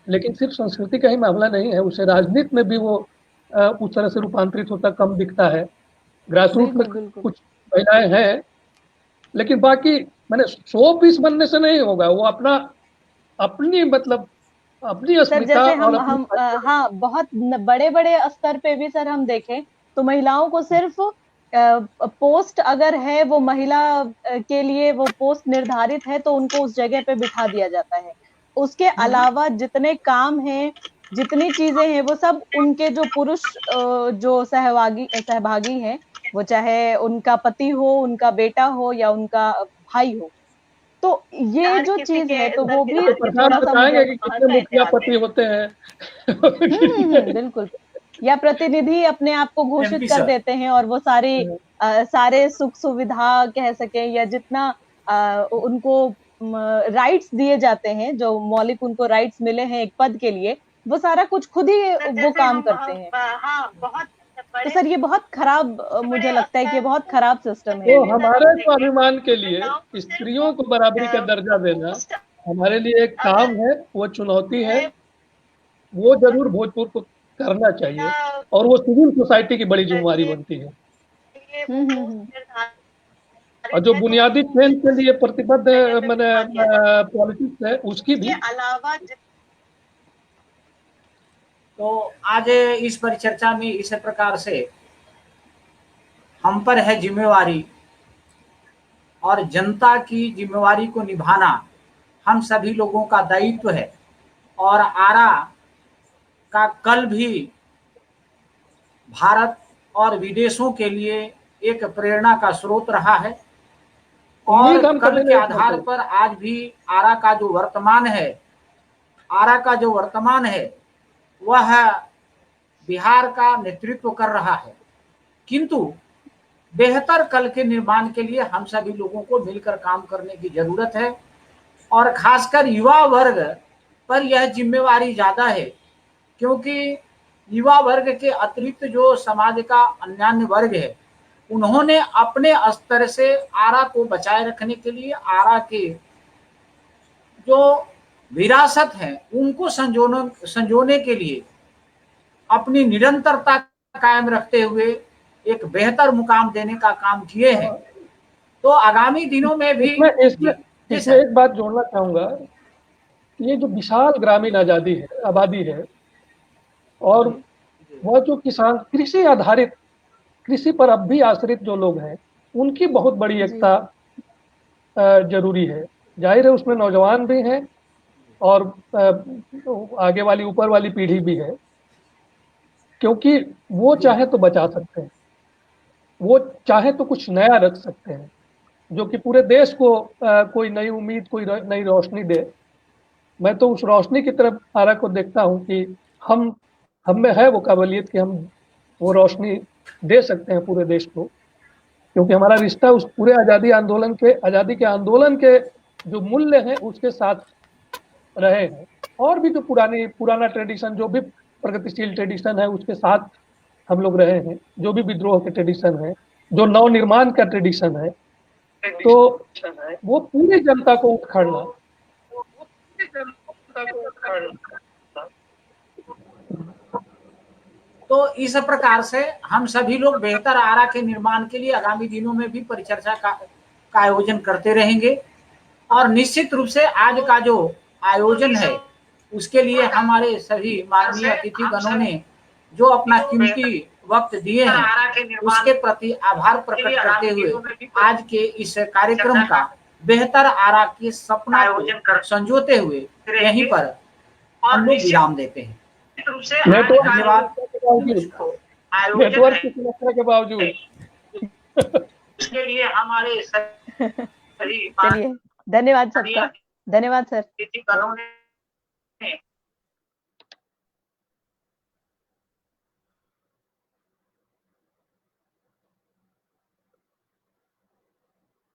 लेकिन सिर्फ संस्कृति का ही मामला नहीं है, उसे राजनीति में भी वो उस तरह से रूपांतरित होता कम दिखता है। ग्रासरूट में कुछ महिलाएं हैं, लेकिन बाकी मैंने 100-20 बनने से नहीं होगा, वो अपनी अस्मिता और हम हाँ, बहुत बड़े स्तर पे भी सर हम देखें तो महिलाओं को सिर्फ पोस्ट अगर है वो महिला के लिए वो पोस्ट निर्धारित है तो उनको उस जगह पे बिठा दिया जाता है। उसके अलावा जितने काम हैं, जितनी चीजें हैं, वो सब उनके जो पुरुष जो सहभागी हैं, वो चाहे उनका पति हो, उनका बेटा हो या उनका भाई हो, तो ये जो चीज है तो वो भी बताएंगे कि कितने मुखिया पति होते हैं। बिल्कुल, या प्रतिनिधि अपने आप को घोषित कर देते हैं और वो सारे सुख सुविधा कह सके या जितना उनको राइट्स दिए जाते हैं, जो मौलिक उनको राइट्स मिले हैं एक पद के लिए, वो सारा कुछ खुद ही वो काम करते हैं। तो सर ये बहुत खराब, मुझे लगता है कि ये बहुत खराब सिस्टम है। तो हमारे स्वाभिमान के लिए स्त्रियों को बराबरी का दर्जा देना हमारे लिए एक काम है, वो चुनौती है, वो जरूर भोजपुर को करना चाहिए और वो सिविल सोसाइटी की बड़ी जिम्मेवारी बनती है। और जो बुनियादी ट्रेंड के लिए प्रतिबद्ध पॉलिटिक्स है उसकी भी अलावा। तो आज इस परिचर्चा में इस प्रकार से हम पर है जिम्मेवारी और जनता की जिम्मेवारी को निभाना हम सभी लोगों का दायित्व है। और आरा का कल भी भारत और विदेशों के लिए एक प्रेरणा का स्रोत रहा है और कल के आधार पर आज भी आरा का जो वर्तमान है वह बिहार का नेतृत्व कर रहा है। किंतु बेहतर कल के निर्माण के लिए हम सभी लोगों को मिलकर काम करने की जरूरत है और खासकर युवा वर्ग पर यह जिम्मेवारी ज्यादा है, क्योंकि युवा वर्ग के अतिरिक्त जो समाज का अन्य वर्ग है उन्होंने अपने स्तर से आरा को बचाए रखने के लिए आरा के जो विरासत है उनको संजोने के लिए अपनी निरंतरता कायम रखते हुए एक बेहतर मुकाम देने का काम किए हैं। तो आगामी दिनों में भी इसमें एक बात जोड़ना चाहूंगा, ये जो विशाल ग्रामीण आबादी है और वह जो किसान कृषि आधारित, कृषि पर अब भी आश्रित जो लोग हैं, उनकी बहुत बड़ी एकता जरूरी है। जाहिर है उसमें नौजवान भी हैं और आगे वाली ऊपर वाली पीढ़ी भी है, क्योंकि वो चाहे तो बचा सकते हैं, वो चाहे तो कुछ नया रख सकते हैं जो कि पूरे देश को कोई नई उम्मीद, कोई नई रोशनी दे। मैं तो उस रोशनी की तरफ आरा को देखता हूं कि हम में है वो काबिलियत कि हम वो रोशनी दे सकते हैं पूरे देश को, क्योंकि हमारा रिश्ता उस पूरे आज़ादी के आंदोलन के जो मूल्य हैं उसके साथ रहे हैं, और भी जो पुराना ट्रेडिशन, जो भी प्रगतिशील ट्रेडिशन है उसके साथ हम लोग रहे हैं, जो भी विद्रोह के ट्रेडिशन है, जो नव निर्माण का ट्रेडिशन है, तो वो पूरी जनता को उखड़ना, तो इस प्रकार से हम सभी लोग बेहतर आरा के निर्माण के लिए आगामी दिनों में भी परिचर्चा का आयोजन करते रहेंगे। और निश्चित रूप से आज का जो आयोजन है उसके लिए हमारे सभी माननीय अतिथिगणों ने जो अपना कीमती वक्त दिए हैं उसके प्रति आभार प्रकट करते हुए आज के इस कार्यक्रम का बेहतर आरा के सपना को संजोते हुए यहीं पर हम लोग विराम देते हैं। धन्यवाद। नेटवर्क की समस्या के बावजूद इसके लिए हमारे चलिए, धन्यवाद सबका, धन्यवाद सर। अतिथिगणों ने